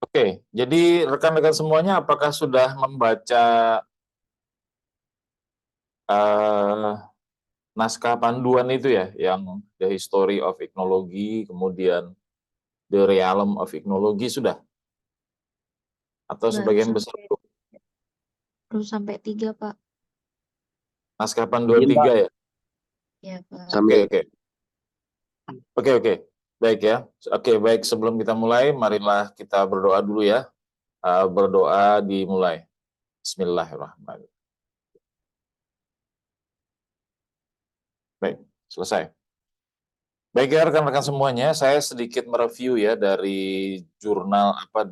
Oke, jadi rekan-rekan semuanya apakah sudah membaca eh, naskah panduan itu ya, yang The History of Ethnology, kemudian The Realm of Ethnology sudah? Atau Baru sebagian besar sampai belum? baru sampai 3, Pak. Naskah panduan Iya, Mbak. 3 ya? Ya, Pak. Oke, Sampai oke. Oke, oke. Baik ya. Oke, baik. Sebelum kita mulai, marilah kita berdoa dulu ya. Berdoa dimulai. Bismillahirrahmanirrahim. Baik, selesai. Baik ya rekan-rekan semuanya, saya sedikit mereview ya dari jurnal apa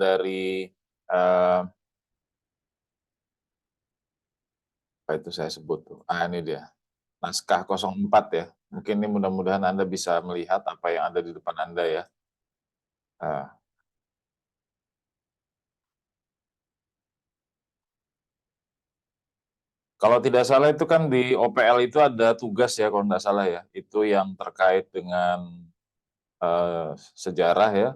itu saya sebut tuh. Ini dia. Naskah 04 ya. Mungkin ini mudah-mudahan Anda bisa melihat apa yang ada di depan Anda ya. Ah, Kalau tidak salah itu kan di OPL itu ada tugas ya kalau tidak salah ya. Itu yang terkait dengan sejarah ya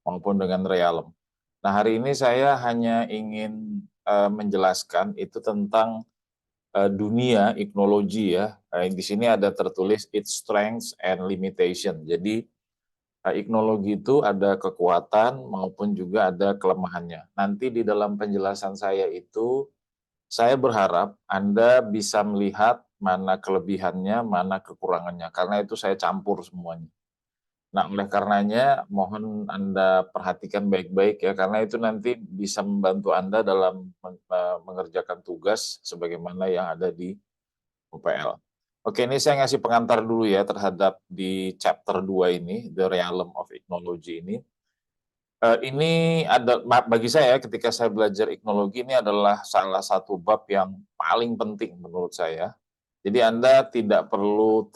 maupun dengan realem. Nah, hari ini saya hanya ingin menjelaskan itu tentang dunia teknologi ya. Di sini ada tertulis its strengths and limitation. Jadi teknologi itu ada kekuatan maupun juga ada kelemahannya. Nanti di dalam penjelasan saya itu saya berharap Anda bisa melihat mana kelebihannya, mana kekurangannya, karena itu saya campur semuanya. Nah, oleh karenanya mohon Anda perhatikan baik-baik ya, karena itu nanti bisa membantu Anda dalam mengerjakan tugas sebagaimana yang ada di UPL. Oke, ini saya ngasih pengantar dulu ya terhadap di chapter 2 ini, The Realm of Ethnology ini. Ini ada bagi saya ketika saya belajar teknologi ini adalah salah satu bab yang paling penting menurut saya. Jadi Anda tidak perlu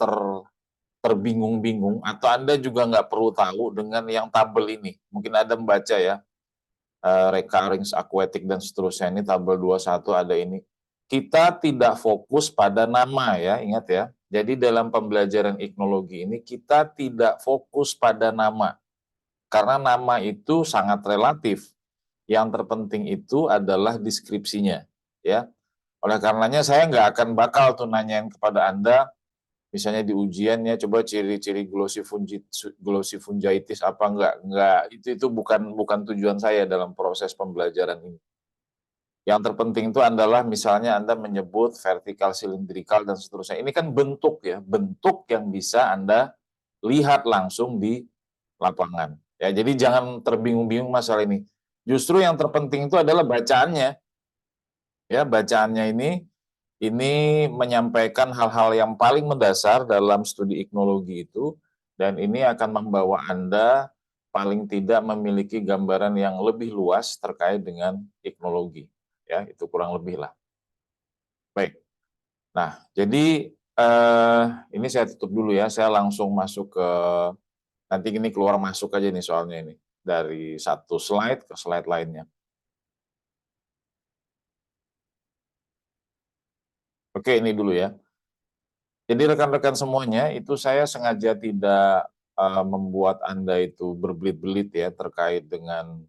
terbingung-bingung atau Anda juga nggak perlu tahu dengan yang tabel ini. Mungkin Anda membaca ya, recurrence aquatic dan seterusnya, ini tabel 21 ada ini. Kita tidak fokus pada nama ya, ingat ya. Jadi dalam pembelajaran teknologi ini kita tidak fokus pada nama. Karena nama itu sangat relatif. Yang terpenting itu adalah deskripsinya ya. Oleh karenanya saya nggak akan bakal tuh nanyain kepada Anda, misalnya di ujiannya coba ciri-ciri glossifungitis apa enggak, itu bukan tujuan saya dalam proses pembelajaran ini. Yang terpenting itu adalah misalnya Anda menyebut vertikal, silindrikal dan seterusnya. Ini kan bentuk ya, bentuk yang bisa Anda lihat langsung di lapangan. Ya, jadi jangan terbingung-bingung masalah ini. Justru yang terpenting itu adalah bacaannya. Ya, bacaannya ini menyampaikan hal-hal yang paling mendasar dalam studi teknologi itu, dan ini akan membawa Anda paling tidak memiliki gambaran yang lebih luas terkait dengan teknologi. Ya, itu kurang lebih lah. Baik. Nah, jadi ini saya tutup dulu ya. Saya langsung masuk ke nanti ini keluar masuk aja nih soalnya ini dari satu slide ke slide lainnya. Oke, ini dulu ya. Jadi rekan-rekan semuanya, itu saya sengaja tidak membuat Anda itu berbelit-belit ya terkait dengan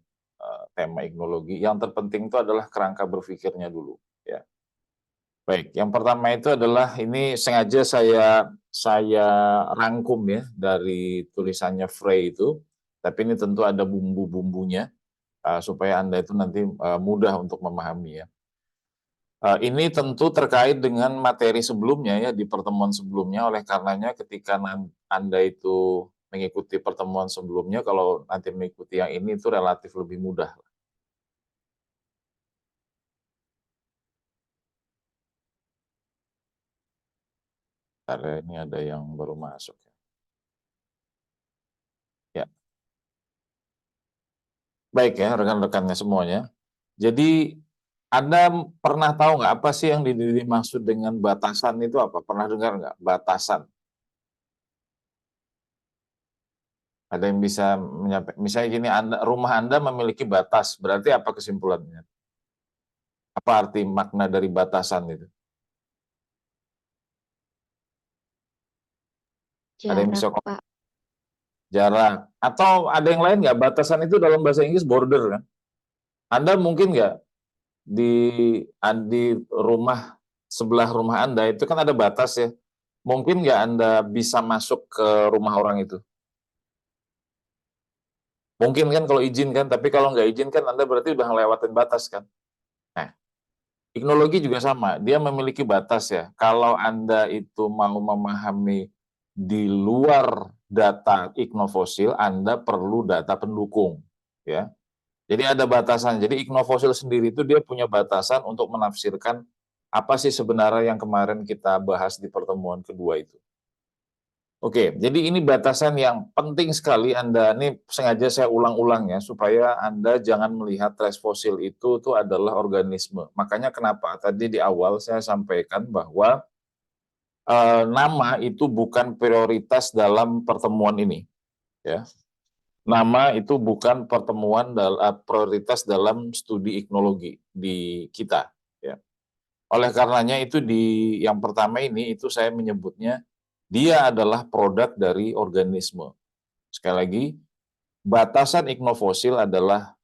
tema teknologi. Yang terpenting itu adalah kerangka berpikirnya dulu ya. Baik, yang pertama itu adalah ini sengaja saya rangkum ya dari tulisannya Frey itu, tapi ini tentu ada bumbu-bumbunya supaya Anda itu nanti mudah untuk memahami ya. Ini tentu terkait dengan materi sebelumnya ya, di pertemuan sebelumnya, oleh karenanya ketika Anda itu mengikuti pertemuan sebelumnya, kalau nanti mengikuti yang ini itu relatif lebih mudah. Karena ini ada yang baru masuk. Ya, baik ya rekan-rekannya semuanya. Jadi Anda pernah tahu nggak apa sih yang dimaksud dengan batasan itu apa? Pernah dengar nggak batasan? Ada yang bisa menyampaikan, misalnya gini, rumah Anda memiliki batas, berarti apa kesimpulannya? Apa arti makna dari batasan itu? Ada yang Jarak, bisa Pak. jarak? Atau ada yang lain nggak? Batasan itu dalam bahasa Inggris border kan? Anda mungkin nggak di di rumah sebelah rumah Anda itu kan ada batas ya. Mungkin nggak Anda bisa masuk ke rumah orang itu? Mungkin kan kalau izin kan, tapi kalau nggak izin kan Anda berarti udah ngelewatin batas kan. Nah, teknologi juga sama, dia memiliki batas ya. Kalau Anda itu mau memahami di luar data ignofosil, Anda perlu data pendukung, ya. Jadi ada batasan. Jadi ignofosil sendiri itu dia punya batasan untuk menafsirkan apa sih sebenarnya yang kemarin kita bahas di pertemuan kedua itu. Oke, jadi ini batasan yang penting sekali Anda, ini sengaja saya ulang-ulang ya, supaya Anda jangan melihat tes fosil itu tuh adalah organisme. Makanya kenapa tadi di awal saya sampaikan bahwa nama itu bukan prioritas dalam pertemuan ini, ya. Nama itu bukan prioritas dalam studi iknologi di kita, ya. Oleh karenanya itu di yang pertama ini itu saya menyebutnya dia adalah produk dari organisme. Sekali lagi, batasan ignofosil adalah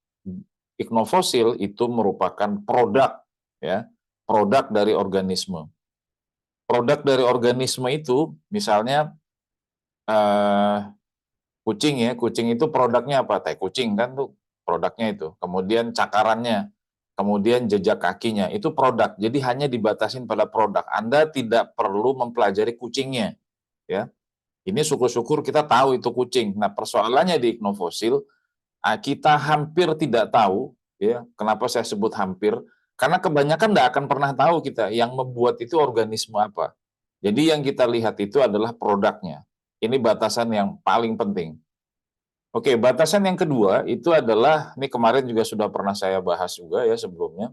ignofosil itu merupakan produk, ya, produk dari organisme. Produk dari organisme itu misalnya eh, kucing ya, kucing itu produknya apa? Teh kucing kan tuh produknya itu. Kemudian cakarannya, kemudian jejak kakinya, itu produk. Jadi hanya dibatasin pada produk. Anda tidak perlu mempelajari kucingnya, ya. Ini syukur-syukur kita tahu itu kucing. Nah, persoalannya di ignofosil, kita hampir tidak tahu, ya. Kenapa saya sebut hampir? Karena kebanyakan tidak akan pernah tahu kita yang membuat itu organisme apa. Jadi yang kita lihat itu adalah produknya. Ini batasan yang paling penting. Oke, batasan yang kedua itu adalah, ini kemarin juga sudah pernah saya bahas juga ya sebelumnya,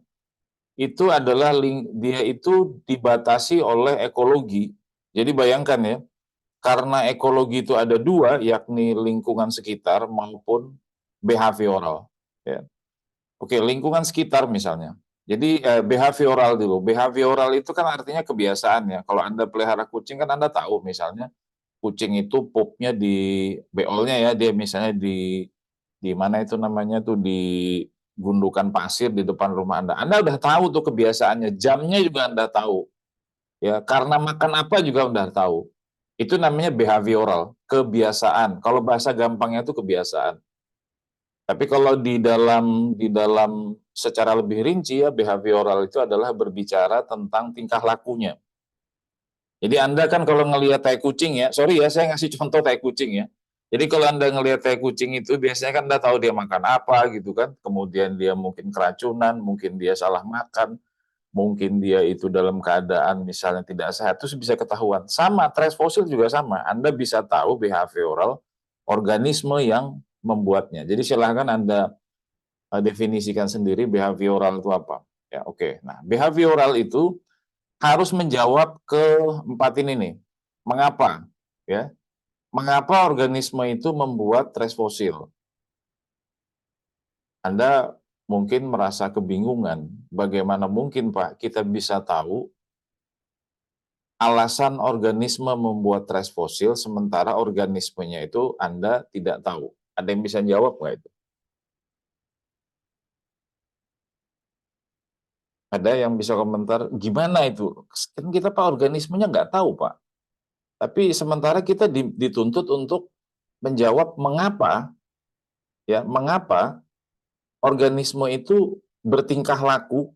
itu adalah dia itu dibatasi oleh ekologi. Jadi bayangkan ya, karena ekologi itu ada dua, yakni lingkungan sekitar maupun behavioral. Ya. Oke, lingkungan sekitar misalnya. Jadi behavioral dulu. Behavioral itu kan artinya kebiasaan ya. Kalau Anda pelihara kucing kan Anda tahu misalnya kucing itu pupnya di beolnya ya, dia misalnya di mana itu namanya tuh di gundukan pasir di depan rumah Anda. Anda udah tahu tuh kebiasaannya, jamnya juga Anda tahu. Ya, karena makan apa juga Anda tahu. Itu namanya behavioral, kebiasaan. Kalau bahasa gampangnya itu kebiasaan. Tapi kalau di dalam secara lebih rinci ya, behavioral itu adalah berbicara tentang tingkah lakunya. Jadi Anda kan kalau ngelihat tai kucing ya, sorry ya saya ngasih contoh tai kucing ya. Jadi kalau Anda ngelihat tai kucing itu biasanya kan Anda tahu dia makan apa gitu kan, kemudian dia mungkin keracunan, mungkin dia salah makan, mungkin dia itu dalam keadaan misalnya tidak sehat, itu bisa ketahuan. Sama, trace fosil juga sama, Anda bisa tahu behavioral organisme yang membuatnya. Jadi silahkan Anda definisikan sendiri behavioral itu apa. Ya, oke. Nah, behavioral itu harus menjawab ke empat ini nih. Mengapa? Ya, mengapa organisme itu membuat trace fosil? Anda mungkin merasa kebingungan. Bagaimana mungkin, Pak, kita bisa tahu alasan organisme membuat trace fosil sementara organismenya itu Anda tidak tahu? Ada yang bisa jawab nggak itu? Ada yang bisa komentar, gimana itu? Kan kita Pak organismenya nggak tahu Pak. Tapi sementara kita dituntut untuk menjawab mengapa, ya, mengapa organisme itu bertingkah laku,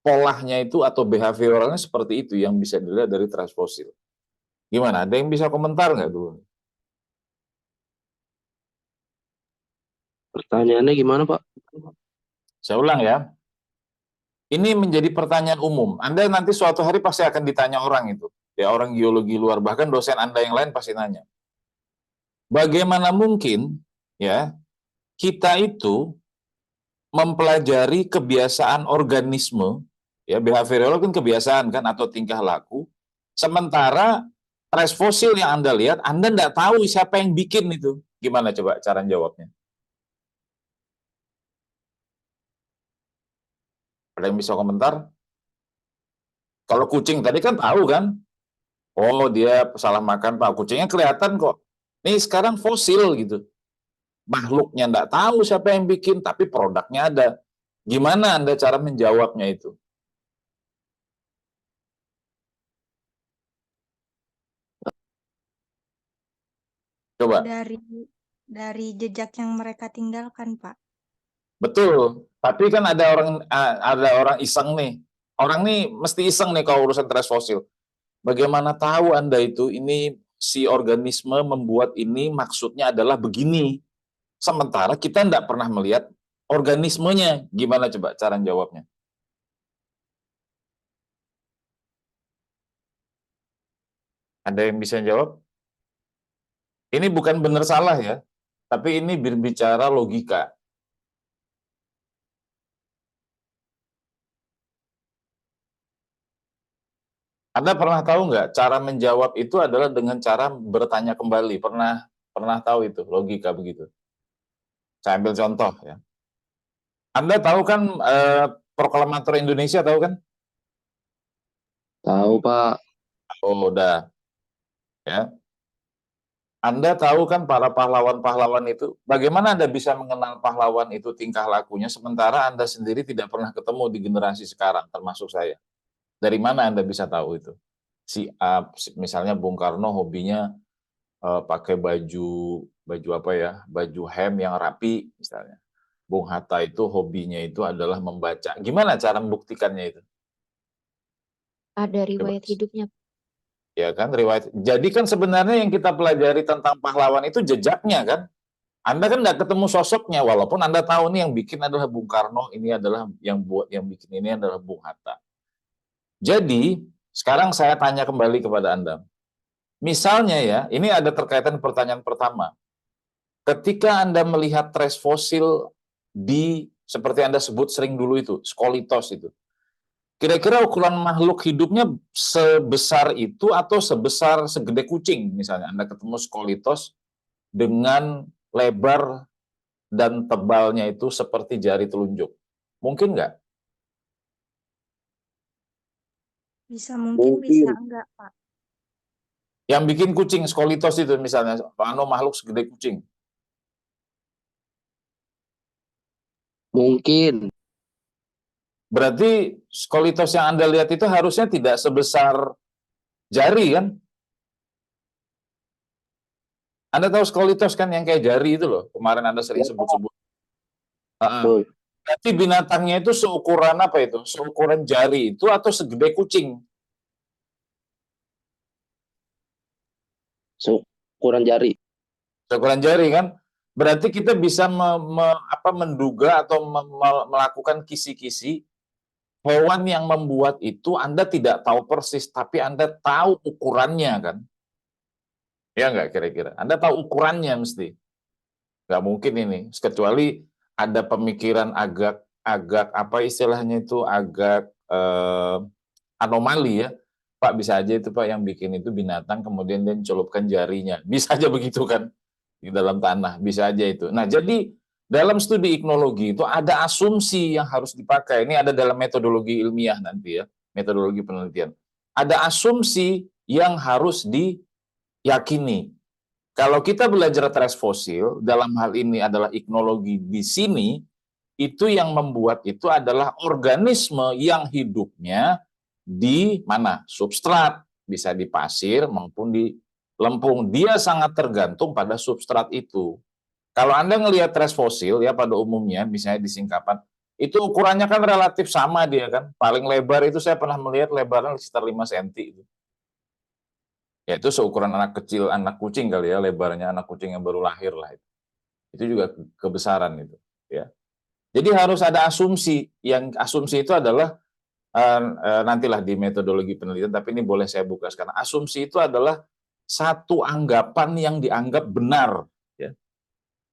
polanya itu atau behavioralnya seperti itu yang bisa dilihat dari trace fosil. Gimana? Ada yang bisa komentar nggak dulu? Pertanyaannya gimana, Pak? Saya ulang ya. Ini menjadi pertanyaan umum. Anda nanti suatu hari pasti akan ditanya orang itu. Ya, orang geologi luar, bahkan dosen Anda yang lain pasti nanya. Bagaimana mungkin ya kita itu mempelajari kebiasaan organisme, ya behavioral kan kebiasaan kan atau tingkah laku, sementara trace fosil yang Anda lihat, Anda nggak tahu siapa yang bikin itu. Gimana coba cara jawabnya? Ada yang bisa komentar? Kalau kucing tadi kan tahu kan, oh dia salah makan Pak, kucingnya kelihatan kok. Nih sekarang fosil gitu. Makhluknya nggak tahu siapa yang bikin, tapi produknya ada. Gimana Anda cara menjawabnya itu? Coba. Dari jejak yang mereka tinggalkan, Pak. Betul. Tapi kan ada orang iseng nih. Orang nih mesti iseng nih kalau urusan trash fosil. Bagaimana tahu Anda itu ini si organisme membuat ini maksudnya adalah begini. Sementara kita tidak pernah melihat organismenya. Gimana coba cara jawabnya? Ada yang bisa jawab? Ini bukan benar salah ya, tapi ini berbicara logika. Anda pernah tahu nggak cara menjawab itu adalah dengan cara bertanya kembali? Pernah tahu itu logika begitu? Saya ambil contoh ya. Anda tahu kan Proklamator Indonesia tahu kan? Tahu, Pak. Oh, udah ya. Anda tahu kan para pahlawan-pahlawan itu, bagaimana Anda bisa mengenal pahlawan itu tingkah lakunya, sementara Anda sendiri tidak pernah ketemu di generasi sekarang, termasuk saya. Dari mana Anda bisa tahu itu? Misalnya Bung Karno hobinya pakai baju apa ya, baju hem yang rapi misalnya. Bung Hatta itu hobinya itu adalah membaca. Gimana cara membuktikannya itu? Ada Coba. riwayat hidupnya. Ya kan, riwayat. Jadi kan sebenarnya yang kita pelajari tentang pahlawan itu jejaknya kan. Anda kan nggak ketemu sosoknya, walaupun Anda tahu nih yang bikin adalah Bung Karno, ini adalah yang bikin ini adalah Bung Hatta. Jadi, sekarang saya tanya kembali kepada Anda. Misalnya ya, ini ada terkaitan pertanyaan pertama. Ketika Anda melihat trace fosil seperti Anda sebut sering dulu itu, skolitos itu. Kira-kira ukuran makhluk hidupnya sebesar itu atau segede kucing misalnya. Anda ketemu skolitos dengan lebar dan tebalnya itu seperti jari telunjuk. Mungkin nggak? Bisa mungkin, bisa enggak, Pak. Yang bikin kucing, skolitos itu misalnya, makhluk segede kucing. Mungkin. Berarti skolitos yang Anda lihat itu harusnya tidak sebesar jari kan? Anda tahu skolitos kan yang kayak jari itu loh, kemarin Anda sering sebut-sebut. Berarti binatangnya itu seukuran apa itu? Seukuran jari itu atau segede kucing? Seukuran jari. Seukuran jari kan? Berarti kita bisa menduga atau melakukan kisi-kisi hewan yang membuat itu Anda tidak tahu persis, tapi Anda tahu ukurannya kan? Ya nggak kira-kira? Anda tahu ukurannya mesti. Nggak mungkin ini, kecuali ada pemikiran agak apa istilahnya itu, agak anomali ya. Pak, bisa aja itu Pak yang bikin itu binatang, kemudian dia mencelupkan jarinya. Bisa aja begitu kan? Di dalam tanah, bisa aja itu. Nah, jadi dalam studi iknologi itu ada asumsi yang harus dipakai. Ini ada dalam metodologi ilmiah nanti ya, metodologi penelitian. Ada asumsi yang harus diyakini. Kalau kita belajar trace fosil, dalam hal ini adalah iknologi di sini, itu yang membuat itu adalah organisme yang hidupnya di mana? Substrat, bisa di pasir maupun di lempung. Dia sangat tergantung pada substrat itu. Kalau Anda ngelihat trace fosil ya pada umumnya, misalnya di singkapan, itu ukurannya kan relatif sama dia kan. Paling lebar itu saya pernah melihat lebarnya sekitar 5 cm itu. Ya itu seukuran anak kecil, anak kucing kali ya, lebarnya anak kucing yang baru lahir lah itu. Itu juga kebesaran itu, ya. Jadi harus ada asumsi. Yang asumsi itu adalah nantilah di metodologi penelitian, tapi ini boleh saya buka sekarang. Asumsi itu adalah satu anggapan yang dianggap benar. Ya.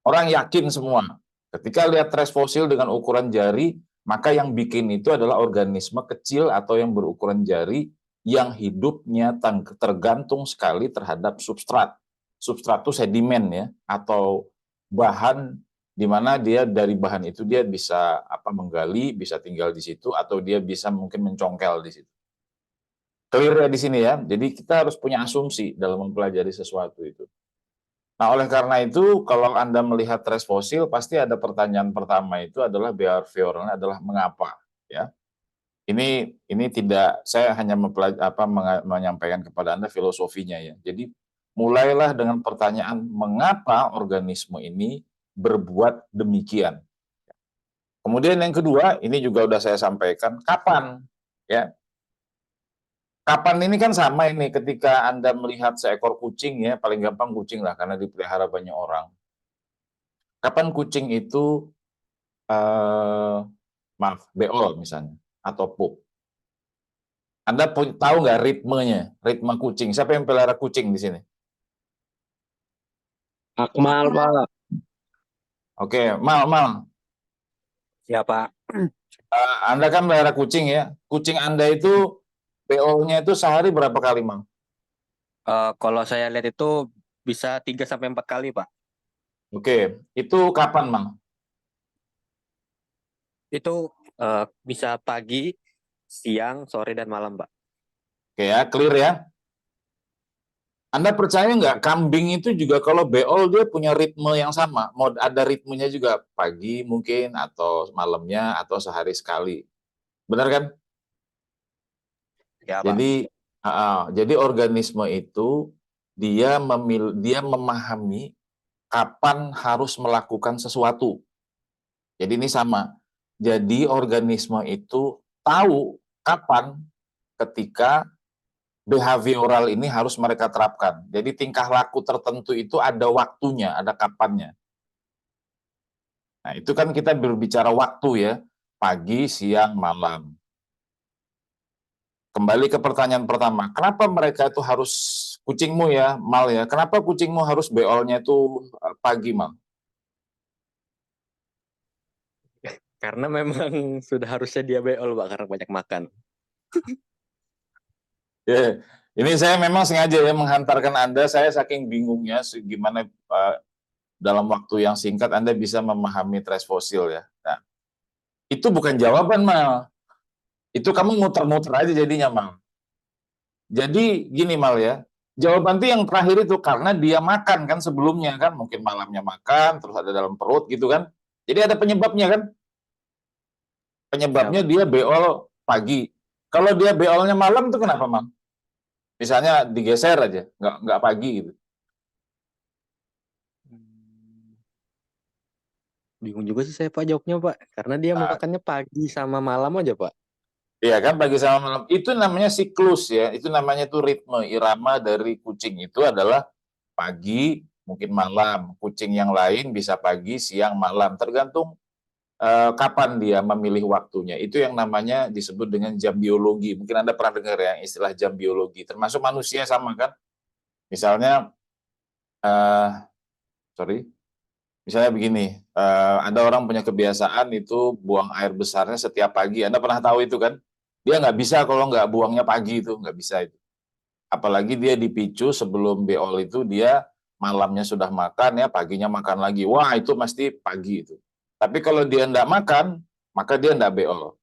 Orang yakin semua. Ketika lihat trace fosil dengan ukuran jari, maka yang bikin itu adalah organisme kecil atau yang berukuran jari yang hidupnya tergantung sekali terhadap substrat. Substrat itu sedimen ya, atau bahan di mana dia dari bahan itu dia bisa menggali, bisa tinggal di situ, atau dia bisa mungkin mencongkel di situ. Clear ya di sini ya. Jadi kita harus punya asumsi dalam mempelajari sesuatu itu. Nah, oleh karena itu, kalau Anda melihat res fosil, pasti ada pertanyaan pertama itu adalah behavioralnya adalah mengapa, ya. Ini tidak, saya hanya menyampaikan kepada Anda filosofinya ya. Jadi mulailah dengan pertanyaan mengapa organisme ini berbuat demikian. Kemudian yang kedua, ini juga udah saya sampaikan, kapan, ya. Kapan ini kan sama ini ketika Anda melihat seekor kucing ya, paling gampang kucing lah karena dipelihara banyak orang. Kapan kucing itu maaf, beol misalnya atau pup. Anda tahu nggak ritmenya, ritme kucing? Siapa yang pelihara kucing di sini? Akmal, Pak. Oke, Mal. Siapa? Anda kan pelihara kucing ya. Kucing Anda itu beolnya itu sehari berapa kali, Mal? Kalau saya lihat itu bisa 3 sampai 4 kali, Pak. Oke, itu kapan, Mal? Itu bisa pagi, siang, sore, dan malam, Pak. Oke ya, clear ya. Anda percaya nggak kambing itu juga kalau beol dia punya ritme yang sama? Mau ada ritmenya juga pagi mungkin atau malamnya atau sehari sekali. Benar kan? Ya, Pak. Jadi organisme itu dia memahami kapan harus melakukan sesuatu. Jadi ini sama. Jadi organisme itu tahu kapan ketika behavioral ini harus mereka terapkan. Jadi tingkah laku tertentu itu ada waktunya, ada kapannya. Nah, itu kan kita berbicara waktu ya, pagi, siang, malam. Kembali ke pertanyaan pertama, kenapa mereka itu harus, kucingmu ya, Mal ya, kenapa kucingmu harus beolnya itu pagi, Mal? Karena memang sudah harusnya dia beol, Pak, karena banyak makan. Ya, ini saya memang sengaja ya menghantarkan Anda, saya saking bingungnya gimana dalam waktu yang singkat Anda bisa memahami trace fosil ya. Nah, itu bukan jawaban, Mal. Itu kamu muter-muter aja jadinya, Mal. Jadi gini, Mal ya, jawaban itu yang terakhir itu karena dia makan kan sebelumnya kan, mungkin malamnya makan, terus ada dalam perut gitu kan. Jadi ada penyebabnya kan, penyebabnya Ya, dia beol pagi. Kalau dia beolnya malam tuh kenapa, Mal? Misalnya digeser aja, nggak pagi gitu. bingung juga sih saya, Pak, jawabnya, Pak. Karena dia makannya pagi sama malam aja, Pak. Iya kan, pagi sama malam. Itu namanya siklus ya, itu namanya tuh ritme, irama dari kucing itu adalah pagi, mungkin malam. Kucing yang lain bisa pagi, siang, malam. Tergantung kapan dia memilih waktunya. Itu yang namanya disebut dengan jam biologi. Mungkin Anda pernah dengar ya istilah jam biologi. Termasuk manusia sama kan. Misalnya, misalnya begini, ada orang punya kebiasaan itu buang air besarnya setiap pagi. Anda pernah tahu itu kan? Dia nggak bisa kalau nggak buangnya pagi itu, nggak bisa itu. Apalagi dia dipicu sebelum beol itu dia malamnya sudah makan ya, paginya makan lagi. Wah, itu pasti pagi itu. Tapi kalau dia nggak makan, maka dia nggak beol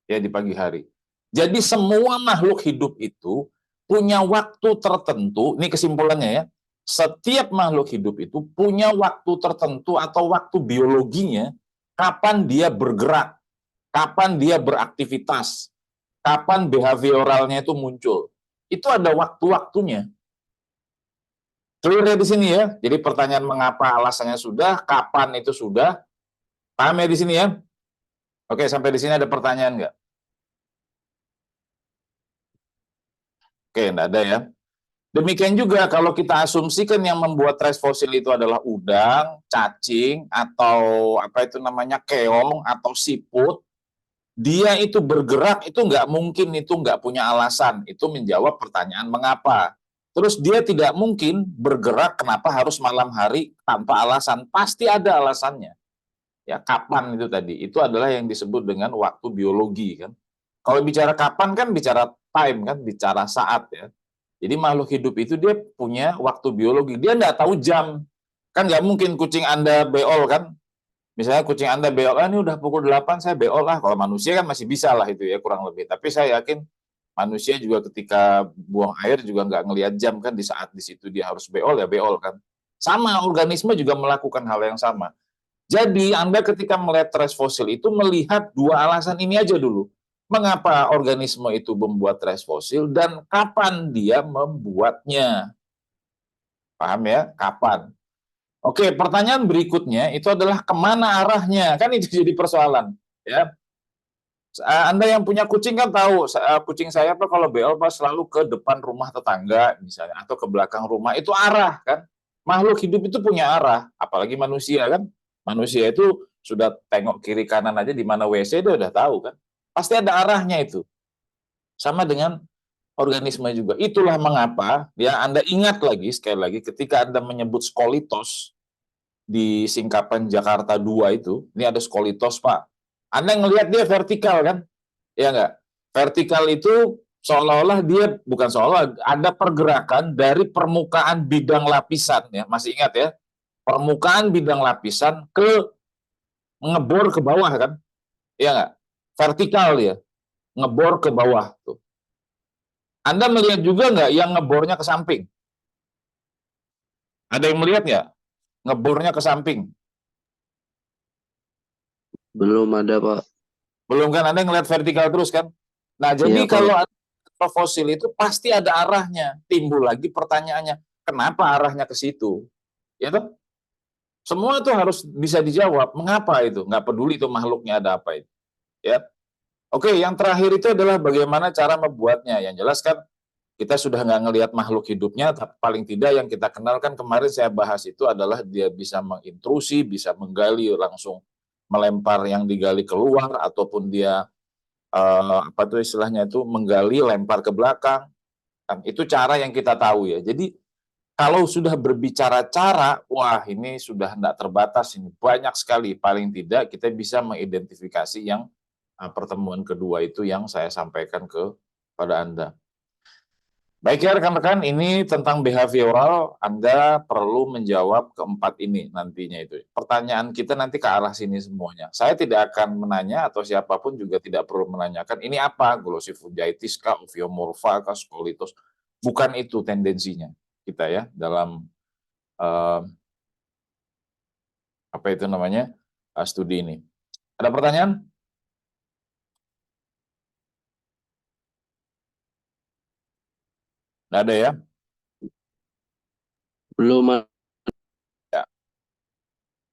ya di pagi hari. Jadi semua makhluk hidup itu punya waktu tertentu, ini kesimpulannya ya, setiap makhluk hidup itu punya waktu tertentu atau waktu biologinya, kapan dia bergerak, kapan dia beraktivitas, kapan behavioralnya itu muncul. Itu ada waktu-waktunya. Clear ya di sini ya. Jadi pertanyaan mengapa alasannya sudah, kapan itu sudah. Paham ya di sini ya? Oke, sampai di sini ada pertanyaan nggak? Oke, enggak ada ya. Demikian juga kalau kita asumsikan yang membuat trace fosil itu adalah udang, cacing, atau apa itu namanya keong, atau siput, dia itu bergerak itu nggak mungkin itu nggak punya alasan. Itu menjawab pertanyaan mengapa. Terus dia tidak mungkin bergerak kenapa harus malam hari tanpa alasan. Pasti ada alasannya. Ya, kapan itu tadi? Itu adalah yang disebut dengan waktu biologi kan. Kalau bicara kapan kan bicara time kan, bicara saat ya. Jadi makhluk hidup itu dia punya waktu biologi. Dia nggak tahu jam. Kan nggak mungkin kucing Anda beol kan. Misalnya kucing Anda beol, ini udah pukul 8 saya beol lah. Kalau manusia kan masih bisa lah itu ya kurang lebih. Tapi saya yakin manusia juga ketika buang air juga nggak ngelihat jam kan di saat di situ dia harus beol ya beol kan. Sama, organisme juga melakukan hal yang sama. Jadi Anda ketika melihat trace fosil itu melihat dua alasan ini aja dulu. Mengapa organisme itu membuat trace fosil dan kapan dia membuatnya. Paham ya? Kapan? Oke, pertanyaan berikutnya itu adalah kemana arahnya? Kan itu jadi persoalan. Ya, Anda yang punya kucing kan tahu, kucing saya apa kalau beol pas selalu ke depan rumah tetangga misalnya atau ke belakang rumah itu arah kan. Makhluk hidup itu punya arah, apalagi manusia kan. Manusia itu sudah tengok kiri kanan aja di mana WC dia udah tahu kan. Pasti ada arahnya itu. Sama dengan organisme juga. Itulah mengapa ya Anda ingat lagi sekali lagi ketika Anda menyebut skolitos di singkapan Jakarta 2 itu, ini ada skolitos Pak. Anda ngelihat dia vertikal kan? Ya enggak? Vertikal itu seolah-olah dia, bukan seolah, ada pergerakan dari permukaan bidang lapisan, ya masih ingat ya? Permukaan bidang lapisan ke ngebor ke bawah kan? Ya enggak? Vertikal ya, ngebor ke bawah. Tuh. Anda melihat juga nggak yang ngebornya ke samping? Ada yang melihat nggak? Ngebornya ke samping. Belum ada, Pak. Belum kan, Anda ngelihat vertikal terus kan? Nah, jadi Iya, Pak. kalau ada fosil itu pasti ada arahnya. Timbul lagi pertanyaannya, kenapa arahnya ke situ? Ya toh? Semua itu harus bisa dijawab. Mengapa itu? Nggak peduli itu makhluknya ada apa itu. Ya. Oke, yang terakhir itu adalah bagaimana cara membuatnya. Yang jelas kan kita sudah nggak ngelihat makhluk hidupnya, tapi paling tidak yang kita kenalkan kemarin saya bahas itu adalah dia bisa mengintrusi, bisa menggali langsung melempar yang digali keluar, ataupun dia apa tuh istilahnya itu menggali lempar ke belakang. Kan itu cara yang kita tahu ya. Jadi kalau sudah berbicara cara, wah ini sudah tidak terbatas, ini banyak sekali. Paling tidak kita bisa mengidentifikasi yang pertemuan kedua itu yang saya sampaikan kepada Anda. Baik ya rekan-rekan, ini tentang behavioral, Anda perlu menjawab keempat ini nantinya itu. Pertanyaan kita nanti ke arah sini semuanya. Saya tidak akan menanya atau siapapun juga tidak perlu menanyakan ini apa, glossophagitis kah, oviomorpha kah, skolitos. Bukan itu tendensinya kita ya dalam apa itu namanya studi ini. Ada pertanyaan? Nggak ada ya? Belum ada.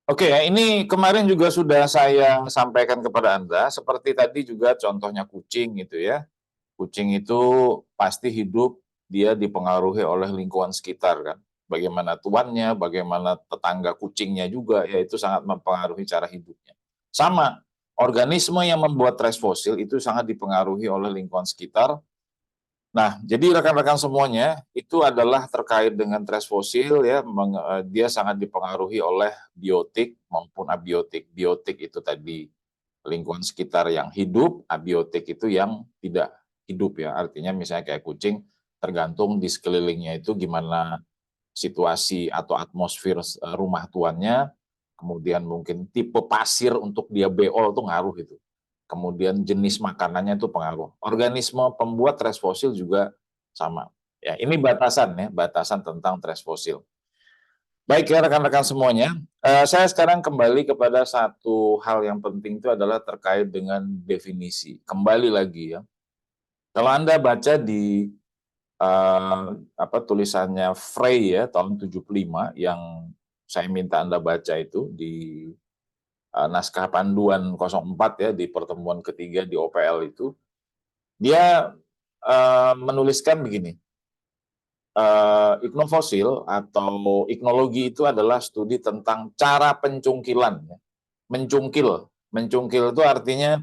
Oke, ini kemarin juga sudah saya sampaikan kepada Anda, seperti tadi juga contohnya kucing gitu ya. Kucing itu pasti hidup, dia dipengaruhi oleh lingkungan sekitar kan. Bagaimana tuannya, bagaimana tetangga kucingnya juga, ya itu sangat mempengaruhi cara hidupnya. Sama, organisme yang membuat trace fosil itu sangat dipengaruhi oleh lingkungan sekitar. Nah, jadi rekan-rekan semuanya itu adalah terkait dengan trace fosil ya, dia sangat dipengaruhi oleh biotik maupun abiotik. Biotik itu tadi lingkungan sekitar yang hidup, abiotik itu yang tidak hidup ya. Artinya misalnya kayak kucing tergantung di sekelilingnya itu gimana situasi atau atmosfer rumah tuannya, kemudian mungkin tipe pasir untuk dia beol tuh ngaruh itu. Kemudian jenis makanannya itu pengaruh. Organisme pembuat trace fosil juga sama. Ya, ini batasan ya, batasan tentang trace fosil. Baik ya rekan-rekan semuanya, saya sekarang kembali kepada satu hal yang penting itu adalah terkait dengan definisi. Kembali lagi ya, kalau Anda baca di tulisannya Frey ya tahun 75 yang saya minta Anda baca itu di naskah panduan 04 ya di pertemuan ketiga di OPL itu, dia menuliskan begini, iknofosil atau iknologi itu adalah studi tentang cara pencungkilan. Ya. Mencungkil itu artinya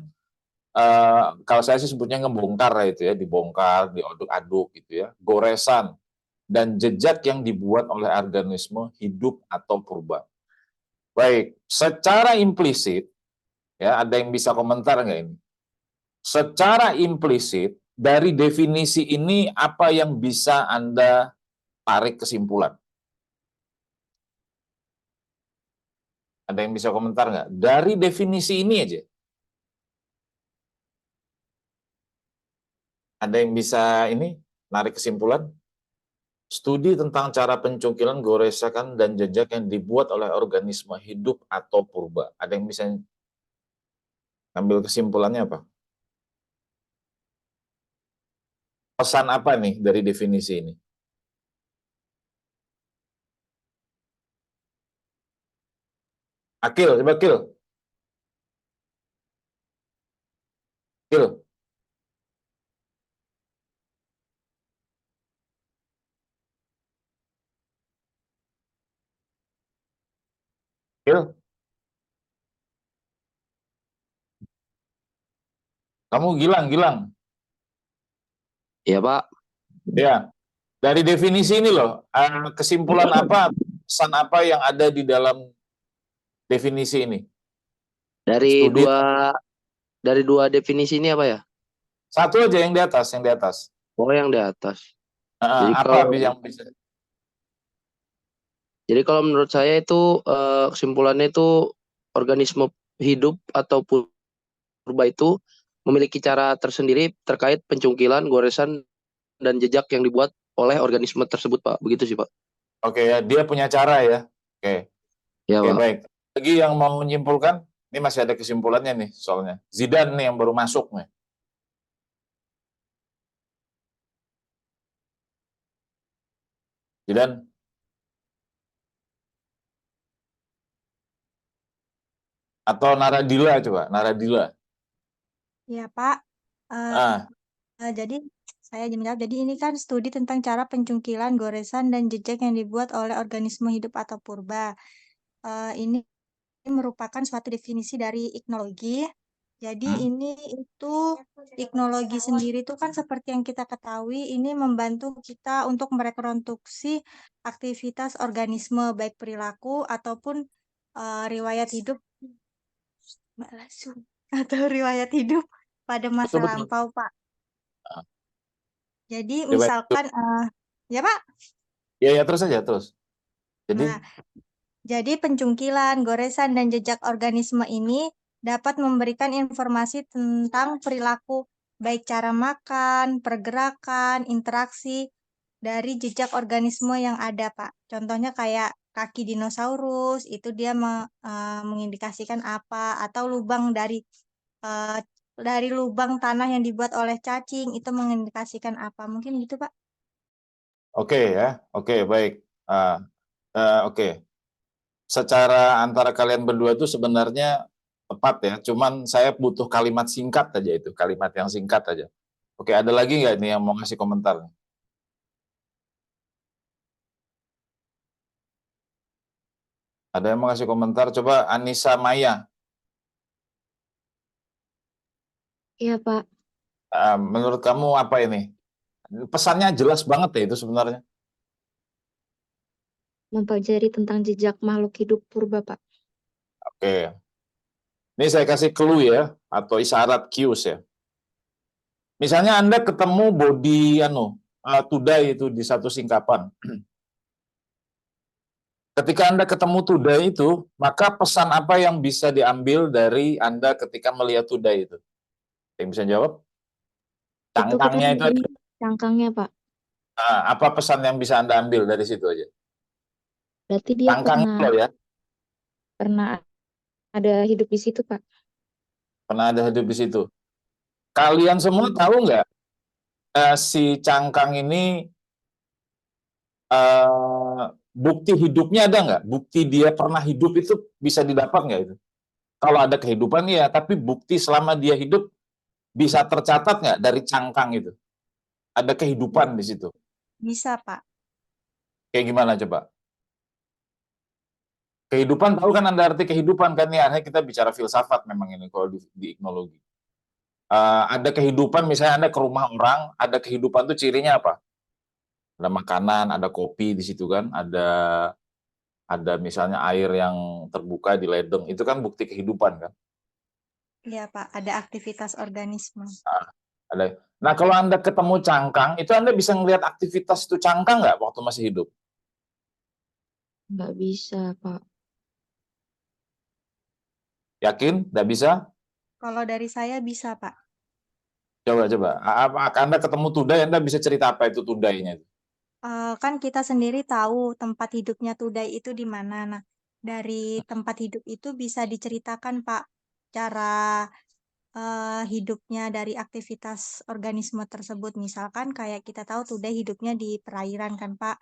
kalau saya sih sebutnya ngebongkar itu ya, dibongkar, diaduk-aduk gitu ya, goresan dan jejak yang dibuat oleh organisme hidup atau purba. Baik, secara implisit ya ada yang bisa komentar nggak ini? Secara implisit dari definisi ini apa yang bisa Anda tarik kesimpulan? Ada yang bisa komentar nggak? Dari definisi ini aja. Ada yang bisa ini narik kesimpulan? Studi tentang cara pencungkilan, goresakan, dan jejak yang dibuat oleh organisme hidup atau purba. Ada yang bisa ambil kesimpulannya apa? Pesan apa nih dari definisi ini? Akil, coba Akil. Akil. Akil. Kamu Gilang. Iya, Pak. Ya, dari definisi ini loh, kesimpulan apa, pesan apa yang ada di dalam definisi ini? Dari Studi dua definisi ini apa ya? satu aja yang di atas, Oh, yang di atas. Jadi Apa kalau yang bisa? menurut saya itu kesimpulannya itu organisme hidup atau purba itu memiliki cara tersendiri terkait pencungkilan, goresan, dan jejak yang dibuat oleh organisme tersebut, Pak. Begitu sih, Pak. Oke ya, dia punya cara ya. Oke, Ya, oke Pak. baik. Lagi yang mau menyimpulkan, ini masih ada kesimpulannya nih soalnya. Zidane nih yang baru masuk nih. Zidane, atau Naradila coba, Naradila. Ya, Pak. Eh, Ah, jadi saya menjawab. Jadi ini kan studi tentang cara pencungkilan, goresan, dan jejak yang dibuat oleh organisme hidup atau purba. Ini merupakan suatu definisi dari iknologi. Jadi ini itu iknologi sendiri itu kan seperti yang kita ketahui ini membantu kita untuk merekonstruksi aktivitas organisme baik perilaku ataupun riwayat hidup atau riwayat hidup pada masa betul. lampau, Pak. Ah, Jadi coba. misalkan ya, Pak. Ya terus aja terus. Jadi Nah, jadi pencungkilan, goresan, dan jejak organisme ini dapat memberikan informasi tentang perilaku, baik cara makan, pergerakan, interaksi dari jejak organisme yang ada, Pak. Contohnya kayak kaki dinosaurus, itu dia mengindikasikan apa, atau lubang dari lubang tanah yang dibuat oleh cacing, itu mengindikasikan apa. Mungkin gitu, Pak. oke ya, oke baik. Oke. Secara antara kalian berdua itu sebenarnya tepat ya, cuman saya butuh kalimat singkat aja itu, kalimat yang singkat aja. Oke, ada lagi nggak nih yang mau ngasih komentar? Ada yang mau ngasih komentar? Coba Anissa Maya, Iya, Pak. menurut kamu apa ini? Pesannya jelas banget ya itu sebenarnya. Mempelajari tentang jejak makhluk hidup purba, Pak. Oke, ini saya kasih clue ya, atau isyarat cues ya. Misalnya Anda ketemu body tudai itu di satu singkapan. Ketika Anda ketemu tudai itu, maka pesan apa yang bisa diambil dari Anda ketika melihat tudai itu? Yang bisa jawab? Itu kita Cangkangnya itu nyariin aja. cangkangnya, Pak. Apa pesan yang bisa Anda ambil dari situ aja? Berarti dia Cangkangnya loh ya, pernah ada hidup di situ, Pak. pernah ada hidup di situ. Kalian semua tahu nggak si cangkang ini bukti hidupnya ada nggak? Bukti dia pernah hidup itu bisa didapat nggak itu? Kalau ada kehidupan ya, tapi bukti selama dia hidup bisa tercatat nggak dari cangkang itu? Ada kehidupan di situ. Bisa, Pak. Kayak gimana coba? Kehidupan, tahu kan Anda arti kehidupan kan? Ya, kita bicara filsafat memang ini kalau di iknologi. Ada kehidupan, misalnya Anda ke rumah orang, ada kehidupan tuh cirinya apa? Ada makanan, ada kopi di situ kan, ada misalnya air yang terbuka di ledeng, itu kan bukti kehidupan kan. Iya, Pak. Ada aktivitas organisme. Ada. Nah, kalau Anda ketemu cangkang, itu Anda bisa ngelihat aktivitas itu cangkang nggak waktu masih hidup? Nggak bisa, Pak. Yakin? Nggak bisa? Kalau dari saya bisa, Pak. Coba. Anda ketemu tudai, Anda bisa cerita apa itu tudainya itu? kan kita sendiri tahu tempat hidupnya Tudai itu di mana. Nah, dari tempat hidup itu bisa diceritakan, Pak, cara hidupnya dari aktivitas organisme tersebut. Misalkan kayak kita tahu Tudai hidupnya di perairan kan, Pak.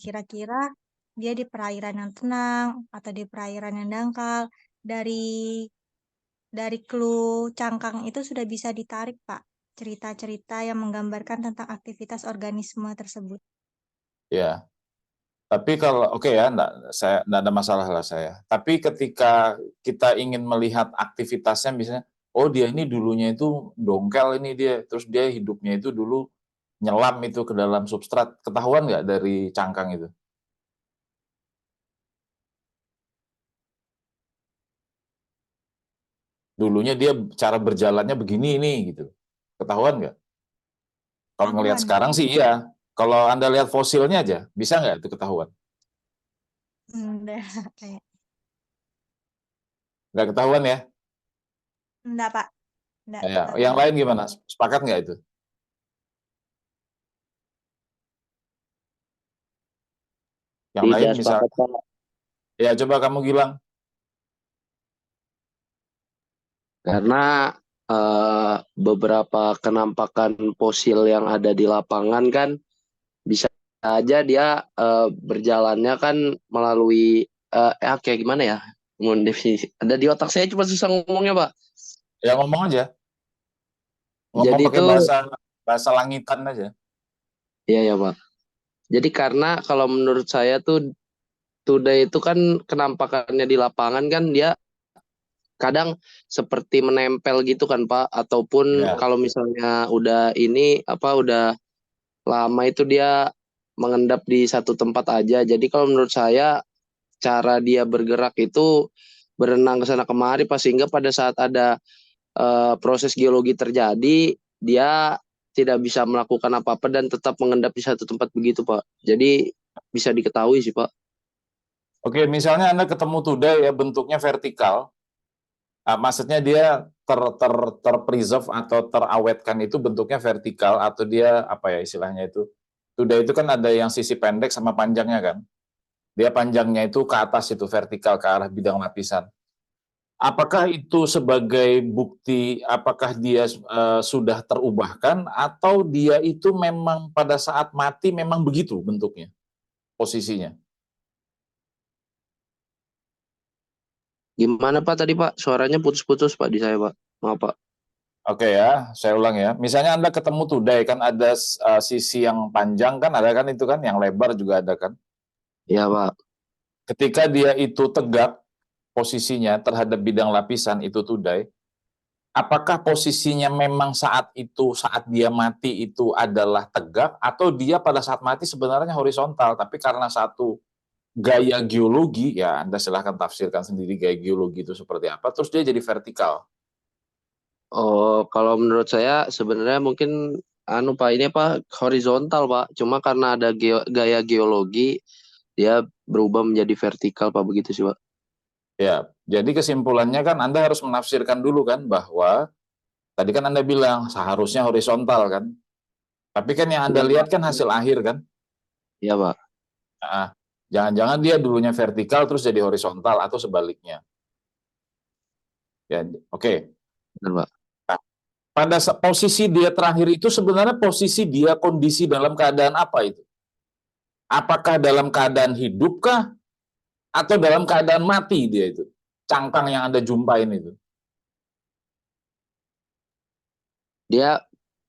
Kira-kira dia di perairan yang tenang atau di perairan yang dangkal. Dari clue cangkang itu sudah bisa ditarik, Pak, cerita-cerita yang menggambarkan tentang aktivitas organisme tersebut. Ya. Tapi kalau oke ya, enggak ada masalah lah saya. Tapi ketika kita ingin melihat aktivitasnya, misalnya, oh dia ini dulunya itu dongkel ini dia, terus dia hidupnya itu dulu nyelam itu ke dalam substrat, ketahuan nggak dari cangkang itu? Dulunya dia cara berjalannya begini ini gitu, ketahuan nggak? Kalau ngelihat Ketahuan. sekarang sih iya. Kalau Anda lihat fosilnya aja, bisa nggak itu ketahuan? Enggak, Nggak ketahuan ya? enggak, Pak. Enggak Ya, yang ketahuan. lain gimana? Sepakat nggak itu? Yang lain Tidak misal, sepakat, Pak. ya coba kamu bilang. Karena beberapa kenampakan fosil yang ada di lapangan kan bisa aja dia berjalannya kan melalui kayak gimana ya? Definisi. Ada di otak saya cuma susah ngomongnya, Pak. Ya ngomong aja, ngomong Jadi pakai itu bahasa langitan aja. iya ya, Pak. Jadi karena kalau menurut saya tuh Today itu kan kenampakannya di lapangan kan dia kadang seperti menempel gitu kan, Pak, ataupun Ya. kalau misalnya udah ini apa udah lama itu dia mengendap di satu tempat aja. Jadi kalau menurut saya cara dia bergerak itu berenang ke sana kemari pas sehingga pada saat ada proses geologi terjadi dia tidak bisa melakukan apa-apa dan tetap mengendap di satu tempat begitu, Pak. Jadi bisa diketahui sih, Pak. Oke, misalnya Anda ketemu Tudai ya bentuknya vertikal, maksudnya dia terpreserve atau terawetkan itu bentuknya vertikal atau dia apa ya istilahnya itu? Tudai itu kan ada yang sisi pendek sama panjangnya kan? Dia panjangnya itu ke atas itu vertikal ke arah bidang lapisan. Apakah itu sebagai bukti apakah dia sudah terubahkan atau dia itu memang pada saat mati memang begitu bentuknya, posisinya? Gimana, Pak, tadi, Pak? Suaranya putus-putus, Pak, di saya, Pak. Maaf, Pak. Oke ya, saya ulang ya. Misalnya Anda ketemu Tudai kan ada sisi yang panjang kan ada kan itu kan, yang lebar juga ada kan. Ya, Pak. Ketika dia itu tegak posisinya terhadap bidang lapisan itu Tudai, apakah posisinya memang saat itu saat dia mati itu adalah tegak atau dia pada saat mati sebenarnya horizontal tapi karena satu gaya geologi ya Anda silahkan tafsirkan sendiri gaya geologi itu seperti apa terus dia jadi vertikal. Oh, kalau menurut saya sebenarnya mungkin anu, Pak, ini Pak horizontal, Pak. Cuma karena ada gaya geologi dia berubah menjadi vertikal, Pak, begitu sih, Pak. Ya, jadi kesimpulannya kan Anda harus menafsirkan dulu kan bahwa tadi kan Anda bilang seharusnya horizontal kan. Tapi kan yang Anda Iya, lihat Pak. kan hasil akhir kan. Iya, Pak. Nah, jangan-jangan dia dulunya vertikal terus jadi horizontal atau sebaliknya. Ya, oke. Benar, Pak. Nah, pada posisi dia terakhir itu sebenarnya posisi dia kondisi dalam keadaan apa itu? Apakah dalam keadaan hidupkah atau dalam keadaan mati dia itu? Cangkang yang Anda jumpain itu. Dia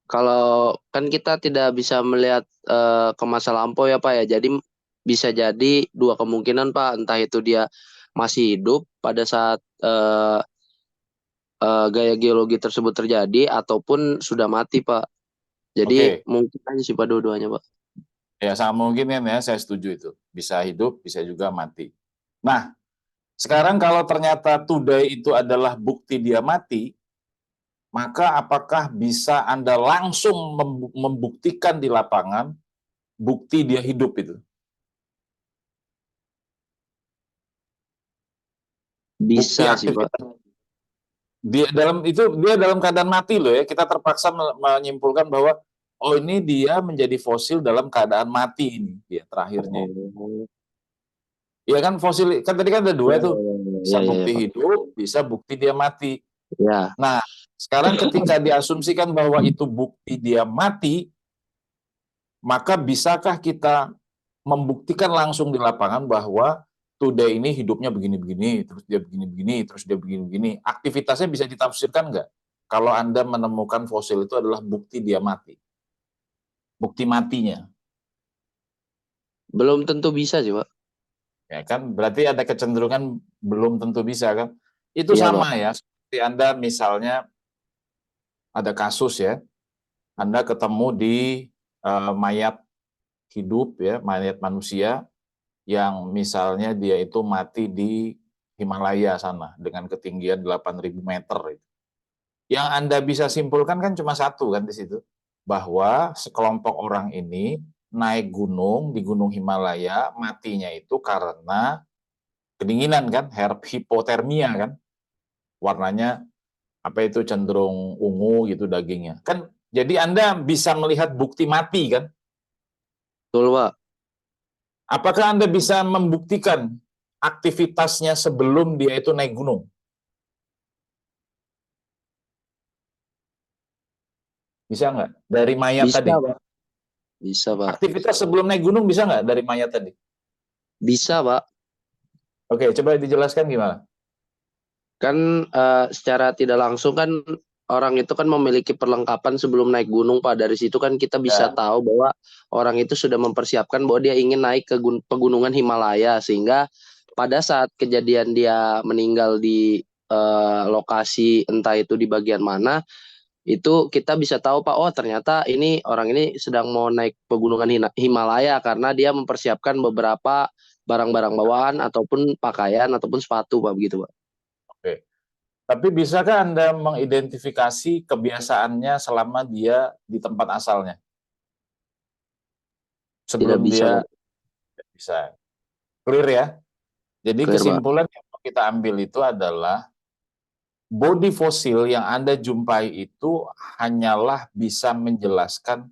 kalau kan kita tidak bisa melihat ke masa lampau ya, Pak, ya. Jadi bisa jadi dua kemungkinan, Pak. Entah itu dia masih hidup pada saat gaya geologi tersebut terjadi ataupun sudah mati, Pak. Jadi Oke, mungkin aja sih, Pak, dua-duanya, Pak. ya sangat mungkin ya saya setuju itu. Bisa hidup, bisa juga mati. Nah, sekarang kalau ternyata Tudai itu adalah bukti dia mati, maka apakah bisa Anda langsung membuktikan di lapangan bukti dia hidup itu? Bukti Bisa sih, Pak. aktivitas dia dalam keadaan mati loh ya. Kita terpaksa menyimpulkan bahwa oh ini dia menjadi fosil dalam keadaan mati ini, dia terakhirnya. Oh. Iya kan fosil, kan tadi kan ada dua Ya, tuh, bisa ya, bukti Pak. hidup, bisa bukti dia mati. Ya, Nah, sekarang ketika diasumsikan bahwa itu bukti dia mati, maka bisakah kita membuktikan langsung di lapangan bahwa today ini hidupnya begini-begini, terus dia begini-begini, terus dia begini-begini. Aktivitasnya bisa ditafsirkan nggak? Kalau Anda menemukan fosil itu adalah bukti dia mati. Bukti matinya. belum tentu bisa sih, Pak. Ya kan, berarti ada kecenderungan belum tentu bisa kan? Itu Iya, Pak. sama ya, seperti Anda misalnya ada kasus ya, Anda ketemu di mayat hidup ya, mayat manusia yang misalnya dia itu mati di Himalaya sana dengan ketinggian 8.000 meter. Yang Anda bisa simpulkan kan cuma satu kan di situ, bahwa sekelompok orang ini naik gunung di Gunung Himalaya, matinya itu karena kedinginan kan, hipotermia kan, warnanya apa itu cenderung ungu gitu dagingnya. Kan jadi Anda bisa melihat bukti mati kan? Betul, Pak. Apakah Anda bisa membuktikan aktivitasnya sebelum dia itu naik gunung? Bisa nggak? Dari mayat Bisa, tadi. Pak. Bisa, Pak. Aktivitas sebelum naik gunung bisa nggak dari mayat tadi? Bisa, Pak. Oke, coba dijelaskan gimana? Kan secara tidak langsung kan orang itu kan memiliki perlengkapan sebelum naik gunung, Pak. Dari situ kan kita bisa Ya, tahu bahwa orang itu sudah mempersiapkan bahwa dia ingin naik ke pegunungan Himalaya, sehingga pada saat kejadian dia meninggal di lokasi entah itu di bagian mana, itu kita bisa tahu, Pak, oh ternyata ini orang ini sedang mau naik pegunungan Himalaya karena dia mempersiapkan beberapa barang-barang bawaan ataupun pakaian ataupun sepatu, Pak, begitu, Pak. oke. Tapi bisakah Anda mengidentifikasi kebiasaannya selama dia di tempat asalnya? Tidak Sebelum bisa, dia Pak. bisa. Clear ya? Jadi Clear, Pak. kesimpulan yang mau kita ambil itu adalah body fosil yang Anda jumpai itu hanyalah bisa menjelaskan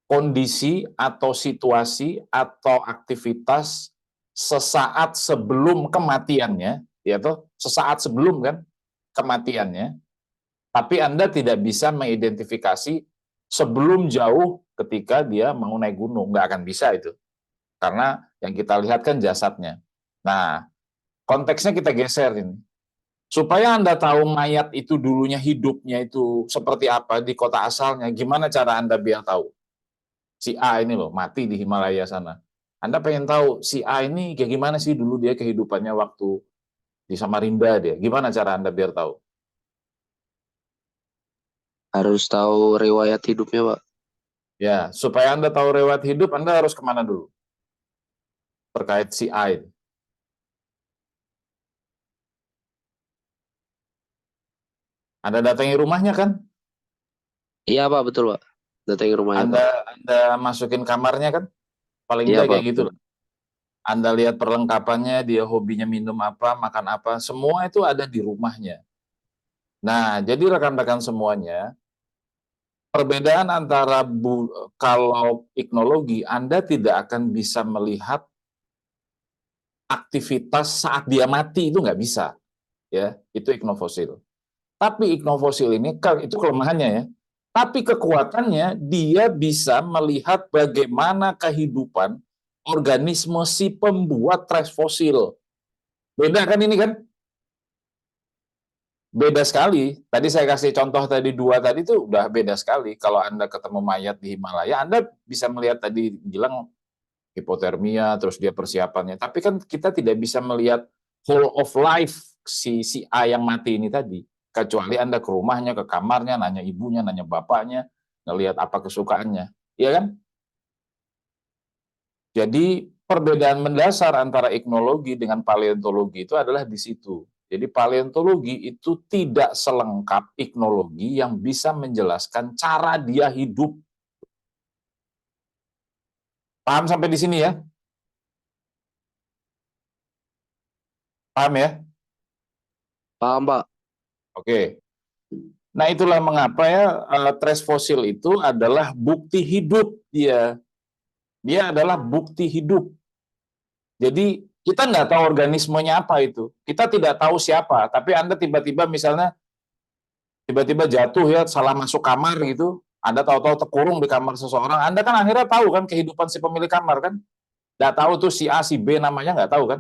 kondisi atau situasi atau aktivitas sesaat sebelum kematiannya, ya toh, sesaat sebelum kan kematiannya, tapi Anda tidak bisa mengidentifikasi sebelum jauh ketika dia mau naik gunung, nggak akan bisa itu. Karena yang kita lihat kan jasadnya. Nah, konteksnya kita geser ini. Supaya Anda tahu mayat itu dulunya hidupnya itu seperti apa di kota asalnya, gimana cara Anda biar tahu? Si A ini loh, mati di Himalaya sana. Anda pengen tahu si A ini kayak gimana sih dulu dia kehidupannya waktu di Samarinda dia. Gimana cara Anda biar tahu? Harus tahu riwayat hidupnya, Pak. Ya, supaya Anda tahu riwayat hidup, Anda harus kemana dulu? Terkait si A ini. Anda datangi rumahnya kan? Iya, Pak, betul, Pak. Datangi rumahnya, Pak. Anda masukin kamarnya kan? Paling Iya, tidak Pak, kayak gitu betul. lah. Anda lihat perlengkapannya, dia hobinya minum apa, makan apa, semua itu ada di rumahnya. Nah, jadi rekan-rekan semuanya, perbedaan antara kalau iknologi, Anda tidak akan bisa melihat aktivitas saat dia mati, itu nggak bisa. Ya, itu iknofosil. Tapi iknofosil ini, itu kelemahannya ya. Tapi kekuatannya, dia bisa melihat bagaimana kehidupan organisme si pembuat trace fosil. Beda kan ini kan? Beda sekali. Tadi saya kasih contoh tadi dua tadi itu udah beda sekali. Kalau Anda ketemu mayat di Himalaya, Anda bisa melihat tadi bilang hipotermia, terus dia persiapannya. Tapi kan kita tidak bisa melihat whole of life si A yang mati ini tadi. Kecuali Anda ke rumahnya, ke kamarnya, nanya ibunya, nanya bapaknya, ngelihat apa kesukaannya. Iya kan? Jadi perbedaan mendasar antara iknologi dengan paleontologi itu adalah di situ. Jadi paleontologi itu tidak selengkap iknologi yang bisa menjelaskan cara dia hidup. Paham sampai di sini ya? Paham ya? Paham, Pak. Oke. Nah, itulah mengapa ya trace fosil itu adalah bukti hidup dia. Dia adalah bukti hidup. Jadi kita nggak tahu organismenya apa itu. Kita tidak tahu siapa, tapi Anda tiba-tiba misalnya tiba-tiba jatuh ya, salah masuk kamar gitu, Anda tahu-tahu terkurung di kamar seseorang, Anda kan akhirnya tahu kan kehidupan si pemilik kamar kan? Nggak tahu tuh si A, si B namanya nggak tahu kan?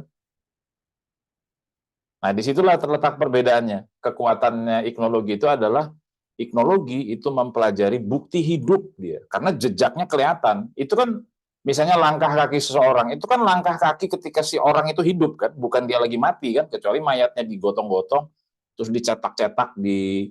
Nah, disitulah terletak perbedaannya. Kekuatannya iknologi itu adalah iknologi itu mempelajari bukti hidup dia, karena jejaknya kelihatan. Itu kan misalnya langkah kaki seseorang, itu kan langkah kaki ketika si orang itu hidup kan, bukan dia lagi mati kan, kecuali mayatnya digotong-gotong, terus dicetak-cetak di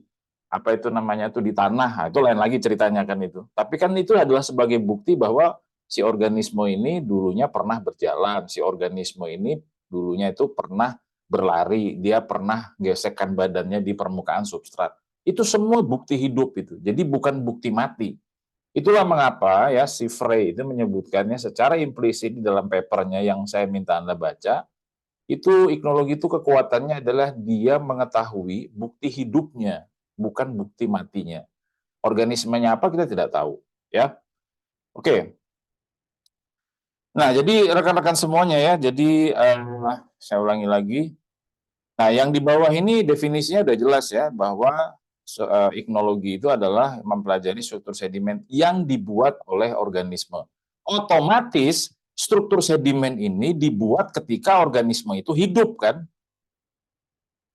apa itu namanya itu di tanah, nah, itu lain lagi ceritanya kan itu. Tapi kan itu adalah sebagai bukti bahwa si organisme ini dulunya pernah berjalan, si organisme ini dulunya itu pernah berlari, dia pernah gesekkan badannya di permukaan substrat. Itu semua bukti hidup itu. Jadi bukan bukti mati. Itulah mengapa ya si Frey itu menyebutkannya secara implisit di dalam papernya yang saya minta Anda baca, itu iknologi itu kekuatannya adalah dia mengetahui bukti hidupnya, bukan bukti matinya. Organismenya apa kita tidak tahu, ya. Oke. Nah, jadi rekan-rekan semuanya ya, jadi saya ulangi lagi. Nah, yang di bawah ini definisinya udah jelas ya, bahwa iknologi itu adalah mempelajari struktur sedimen yang dibuat oleh organisme. Otomatis struktur sedimen ini dibuat ketika organisme itu hidup kan,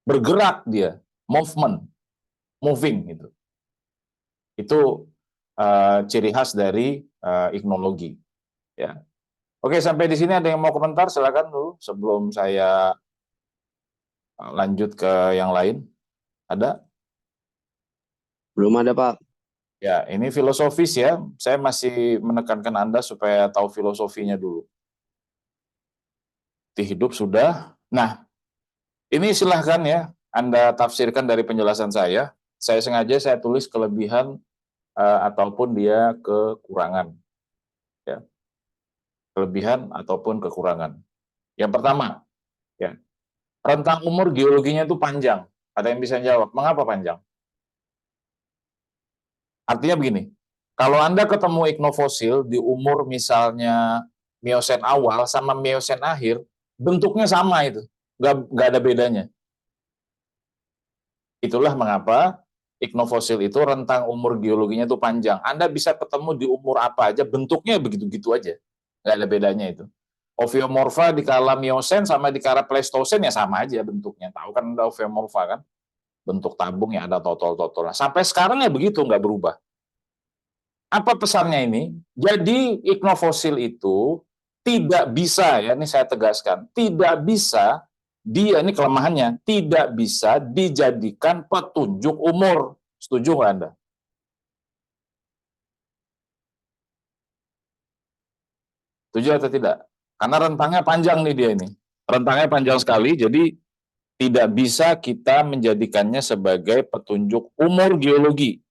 bergerak dia, moving gitu. Itu ciri khas dari iknologi. Ya. Oke, sampai di sini ada yang mau komentar? Silakan dulu sebelum saya lanjut ke yang lain. Ada? Belum ada, Pak. Ya, ini filosofis ya. Saya masih menekankan Anda supaya tahu filosofinya dulu. Bukti hidup sudah. Nah, ini silahkan ya Anda tafsirkan dari penjelasan saya. Saya sengaja saya tulis kelebihan ataupun dia kekurangan. Ya. Kelebihan ataupun kekurangan. Yang pertama, ya, rentang umur geologinya itu panjang. Ada yang bisa jawab, mengapa panjang? Artinya begini, kalau Anda ketemu iknofosil di umur misalnya Miosen awal sama Miosen akhir, bentuknya sama itu, nggak ada bedanya. Itulah mengapa iknofosil itu rentang umur geologinya itu panjang. Anda bisa ketemu di umur apa aja, bentuknya begitu-begitu aja, nggak ada bedanya itu. Ophiomorpha di kala Miosen sama di kala Pleistosen ya sama aja bentuknya. Tahu kan ada Ophiomorpha kan? Bentuk tabung ya ada totol-totol. Sampai sekarang ya begitu, nggak berubah. Apa pesannya ini? Jadi iknofosil itu tidak bisa, ya ini saya tegaskan, tidak bisa, dia ini kelemahannya, tidak bisa dijadikan petunjuk umur. Setuju nggak Anda? Setuju atau tidak? Karena rentangnya panjang nih dia ini. Rentangnya panjang sekali, jadi tidak bisa kita menjadikannya sebagai petunjuk umur geologi.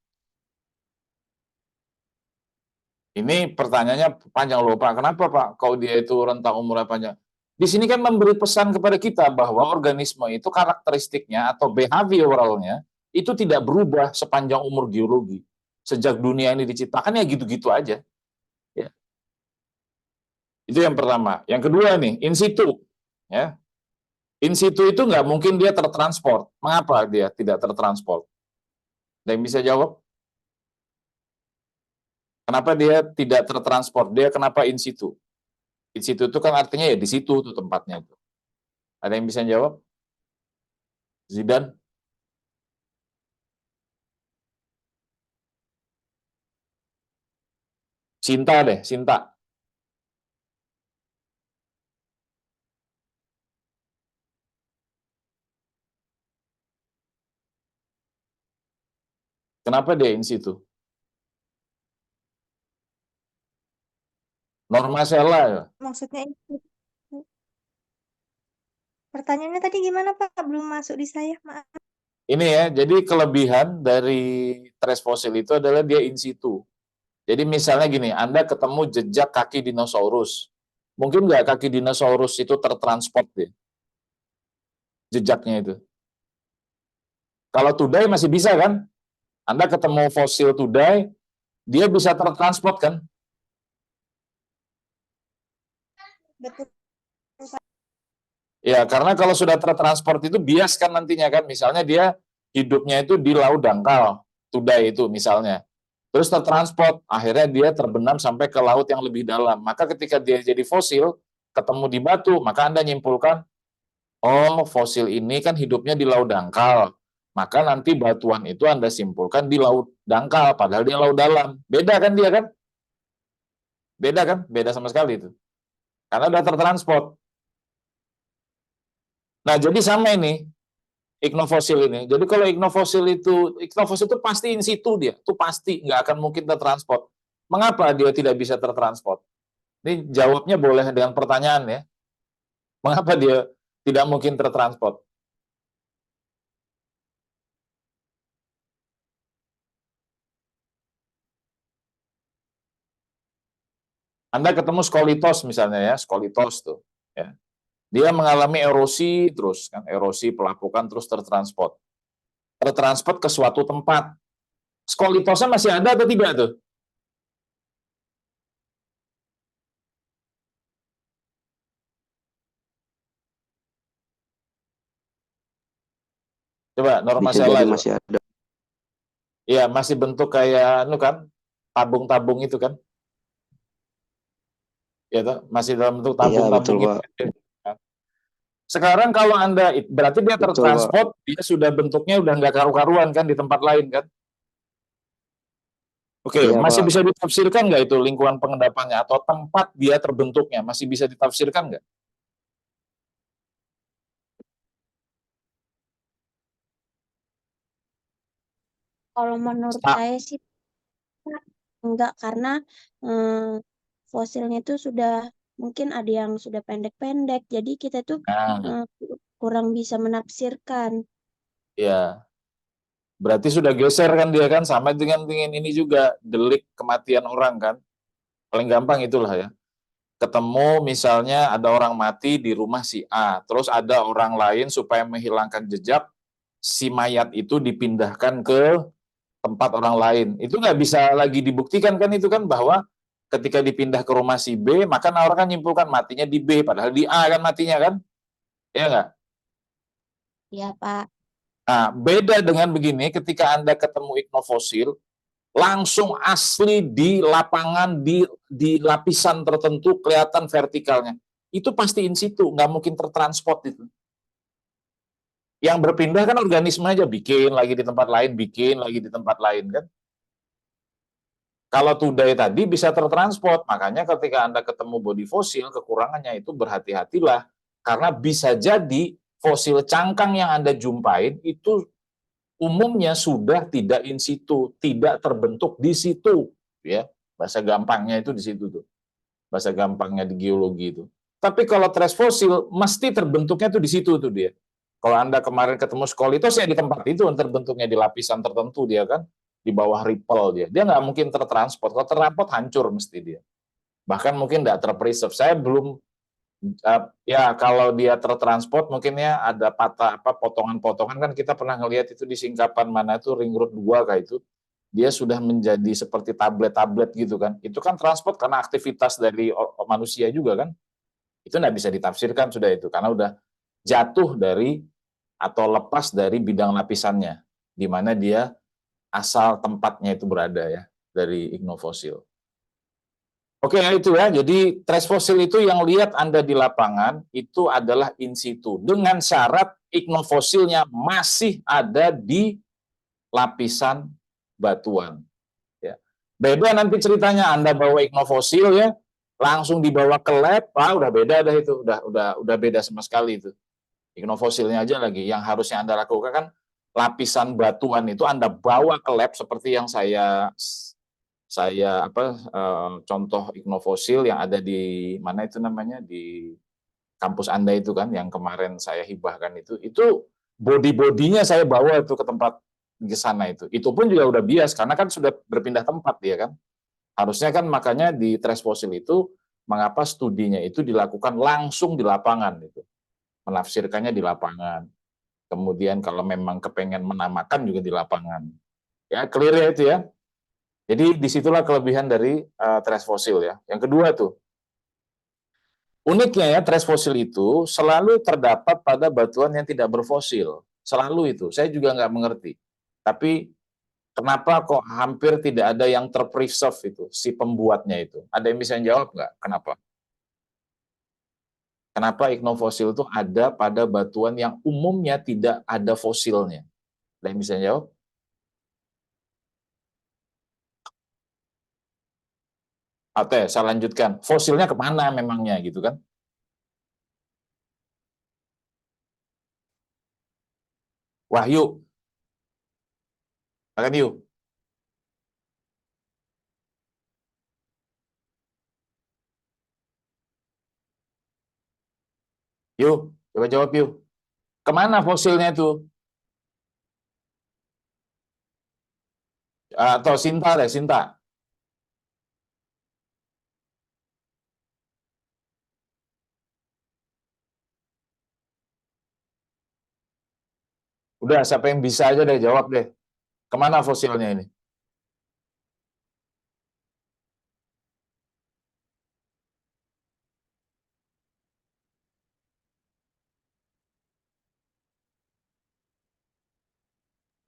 Ini pertanyaannya panjang loh Pak. Kenapa Pak? Kalau dia itu rentang umurnya panjang. Di sini kan memberi pesan kepada kita bahwa organisme itu karakteristiknya atau behavioralnya itu tidak berubah sepanjang umur geologi. Sejak dunia ini diciptakan ya gitu-gitu aja. Ya. Itu yang pertama. Yang kedua nih, in situ. Ya. In situ itu nggak mungkin dia tertransport. Mengapa dia tidak tertransport? Ada yang bisa jawab? Kenapa dia tidak tertransport? Dia kenapa in situ? In situ itu kan artinya ya di situ tuh tempatnya itu. Ada yang bisa jawab? Zidan? Sinta deh, Sinta. Kenapa dia in situ? Norma Sela ya. Maksudnya itu. Pertanyaannya tadi gimana Pak? Belum masuk di saya, maaf. Ini ya, jadi kelebihan dari trace fosil itu adalah dia in situ. Jadi misalnya gini, Anda ketemu jejak kaki dinosaurus. Mungkin nggak kaki dinosaurus itu tertransport deh. Jejaknya itu. Kalau today masih bisa kan? Anda ketemu fosil tudai, dia bisa tertransport kan? Betul. Ya, karena kalau sudah tertransport itu bias kan nantinya kan, misalnya dia hidupnya itu di laut dangkal, tudai itu misalnya. Terus tertransport, akhirnya dia terbenam sampai ke laut yang lebih dalam. Maka ketika dia jadi fosil, ketemu di batu, maka Anda nyimpulkan, oh fosil ini kan hidupnya di laut dangkal. Maka nanti batuan itu Anda simpulkan di laut dangkal, padahal dia laut dalam. Beda kan dia kan? Beda kan? Beda sama sekali itu. Karena udah tertransport. Nah, jadi sama ini, iknofosil ini. Jadi kalau iknofosil itu pasti in situ dia. Itu pasti, nggak akan mungkin tertransport. Mengapa dia tidak bisa tertransport? Ini jawabnya boleh dengan pertanyaan ya. Mengapa dia tidak mungkin tertransport? Anda ketemu skolitos misalnya ya, skolitos tuh. Ya. Dia mengalami erosi terus, kan erosi pelapukan terus tertransport. Tertransport ke suatu tempat. Skolitosnya masih ada atau tidak tuh? Coba Norma Bisa Sela jadi coba. masih ada. Iya, masih bentuk kayak kan, tabung-tabung itu kan. Ya toh, masih dalam bentuk Iya, betul, tabung-tabung itu. Pak. Sekarang kalau Anda, berarti dia Betul, Pak. tertransport, dia sudah bentuknya udah nggak karu-karuan kan di tempat lain kan? Oke, Iya, masih Pak. bisa ditafsirkan nggak itu lingkungan pengendapannya atau tempat dia terbentuknya, masih bisa ditafsirkan nggak? Kalau menurut saya sih Pak, enggak, karena fosilnya itu sudah mungkin ada yang sudah pendek-pendek, jadi kita tuh Nah, kurang bisa menafsirkan. ya, berarti sudah geser kan dia kan, sama dengan ini juga, delik kematian orang kan, paling gampang itulah ya. Ketemu misalnya ada orang mati di rumah si A, terus ada orang lain supaya menghilangkan jejak, si mayat itu dipindahkan ke tempat orang lain. Itu nggak bisa lagi dibuktikan kan itu kan, bahwa ketika dipindah ke rumah si B, maka orang kan nyimpulkan matinya di B, padahal di A kan matinya kan, ya nggak? Ya, Pak. Nah, beda dengan begini, ketika Anda ketemu iknofosil, langsung asli di lapangan, di lapisan tertentu kelihatan vertikalnya. Itu pasti in situ, nggak mungkin tertransport itu. Yang berpindah kan organisme aja, bikin lagi di tempat lain, bikin lagi di tempat lain kan. Kalau tudai tadi bisa tertransport, makanya ketika Anda ketemu bodi fosil, kekurangannya itu berhati-hatilah. Karena bisa jadi fosil cangkang yang Anda jumpain itu umumnya sudah tidak in situ, tidak terbentuk di situ. Ya, bahasa gampangnya itu di situ tuh. Bahasa gampangnya di geologi itu. Tapi kalau trace fosil, mesti terbentuknya tuh di situ tuh dia. Kalau Anda kemarin ketemu skolitos ya di tempat itu, terbentuknya di lapisan tertentu dia kan, di bawah ripple dia. Dia nggak mungkin tertransport. Kalau tertransport hancur mesti dia. Bahkan mungkin nggak terpreserve. Saya belum ya kalau dia tertransport mungkin ya ada patah potongan-potongan kan kita pernah ngelihat itu di singkapan mana itu ring road 2 kayak itu. Dia sudah menjadi seperti tablet-tablet gitu kan. Itu kan transport karena aktivitas dari manusia juga kan. Itu nggak bisa ditafsirkan sudah itu karena udah jatuh dari atau lepas dari bidang lapisannya di mana dia asal tempatnya itu berada ya dari ignofosil. Oke, itu ya. Jadi trace fosil itu yang lihat Anda di lapangan itu adalah in situ dengan syarat ignofosilnya masih ada di lapisan batuan. Ya. Beda nanti ceritanya Anda bawa ignofosil ya, langsung dibawa ke lab, udah beda dah itu, udah beda sama sekali itu. Ignofosilnya aja lagi yang harusnya Anda lakukan kan lapisan batuan itu Anda bawa ke lab seperti yang saya contoh ignofosil yang ada di mana itu namanya di kampus Anda itu kan yang kemarin saya hibahkan itu body-bodinya saya bawa itu ke tempat ke sana itu pun juga udah bias karena kan sudah berpindah tempat dia kan harusnya kan makanya di trace fosil itu mengapa studinya itu dilakukan langsung di lapangan itu menafsirkannya di lapangan kemudian kalau memang kepengen menamakan juga di lapangan Ya, clear ya itu ya. Jadi disitulah kelebihan dari trash fosil ya. Yang kedua tuh, uniknya ya trash fosil itu selalu terdapat pada batuan yang tidak berfosil. Selalu itu. Saya juga nggak mengerti. Tapi kenapa kok hampir tidak ada yang terpreserve itu, si pembuatnya itu? Ada yang bisa jawab nggak? Kenapa? Kenapa ichnofosil itu ada pada batuan yang umumnya tidak ada fosilnya? Ada yang bisa jawab? Oke, saya lanjutkan. Fosilnya kemana memangnya gitu kan? Wahyu, makan yuk. Yuk, coba jawab yuk. Kemana fosilnya itu? Atau Sinta deh, Sinta. Udah, siapa yang bisa aja deh jawab deh. Kemana fosilnya ini?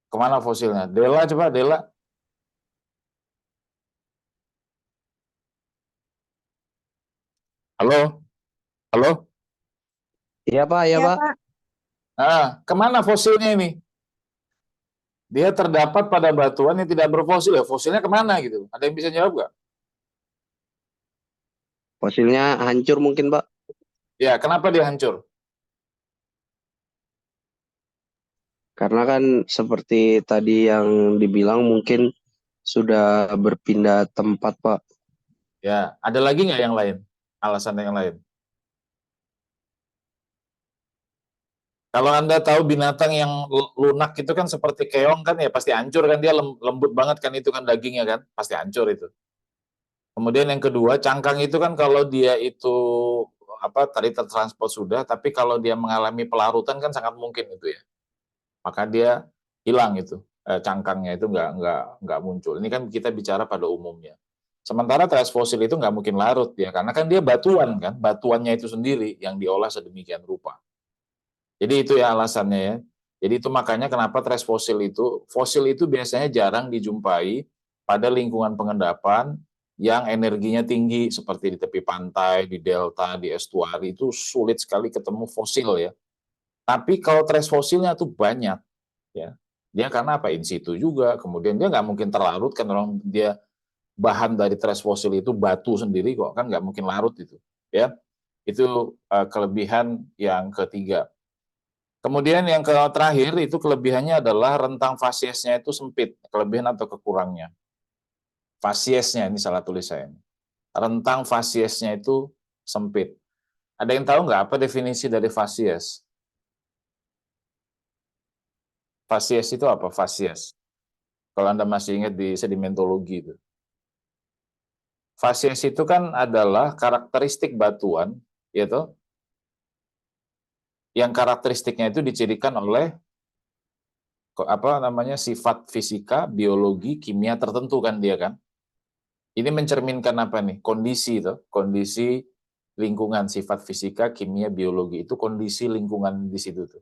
Kemana fosilnya? Dela coba, Dela. Halo? Halo? Iya Pak, iya Ya, Pak. Pak. Kemana fosilnya ini? Dia terdapat pada batuan yang tidak berfosil ya. Fosilnya kemana gitu? Ada yang bisa jawab nggak? Fosilnya hancur mungkin Pak. Ya, kenapa dia hancur? Karena kan seperti tadi yang dibilang mungkin sudah berpindah tempat Pak. Ya, ada lagi nggak yang lain? Alasan yang lain? Kalau Anda tahu binatang yang lunak itu kan seperti keong kan ya pasti hancur kan, dia lembut banget kan itu kan dagingnya kan, pasti hancur itu. Kemudian yang kedua, cangkang itu kan kalau dia itu tadi tertransport sudah, tapi kalau dia mengalami pelarutan kan sangat mungkin itu ya. Maka dia hilang itu, cangkangnya itu nggak muncul. Ini kan kita bicara pada umumnya. Sementara trash fosil itu nggak mungkin larut ya, karena kan dia batuan kan, batuannya itu sendiri yang diolah sedemikian rupa. Jadi itu ya alasannya ya. Jadi itu makanya kenapa trash fosil itu biasanya jarang dijumpai pada lingkungan pengendapan yang energinya tinggi seperti di tepi pantai, di delta, di estuari itu sulit sekali ketemu fosil ya. Tapi kalau trash fosilnya tuh banyak ya. Dia karena apa? In situ juga, kemudian dia nggak mungkin terlarut kan orang dia bahan dari trash fosil itu batu sendiri kok kan nggak mungkin larut itu ya. Itu kelebihan yang ketiga. Kemudian yang terakhir itu kelebihannya adalah rentang fasiesnya itu sempit, kelebihan atau kekurangnya. Fasiesnya ini salah tulis saya. Rentang fasiesnya itu sempit. Ada yang tahu nggak apa definisi dari fasies? Fasies itu apa? Fasies. Kalau Anda masih ingat di sedimentologi itu. Fasies itu kan adalah karakteristik batuan, yaitu yang karakteristiknya itu dicirikan oleh sifat fisika, biologi, kimia tertentu kan dia kan. Ini mencerminkan apa nih? Kondisi lingkungan, sifat fisika, kimia, biologi itu kondisi lingkungan di situ tuh.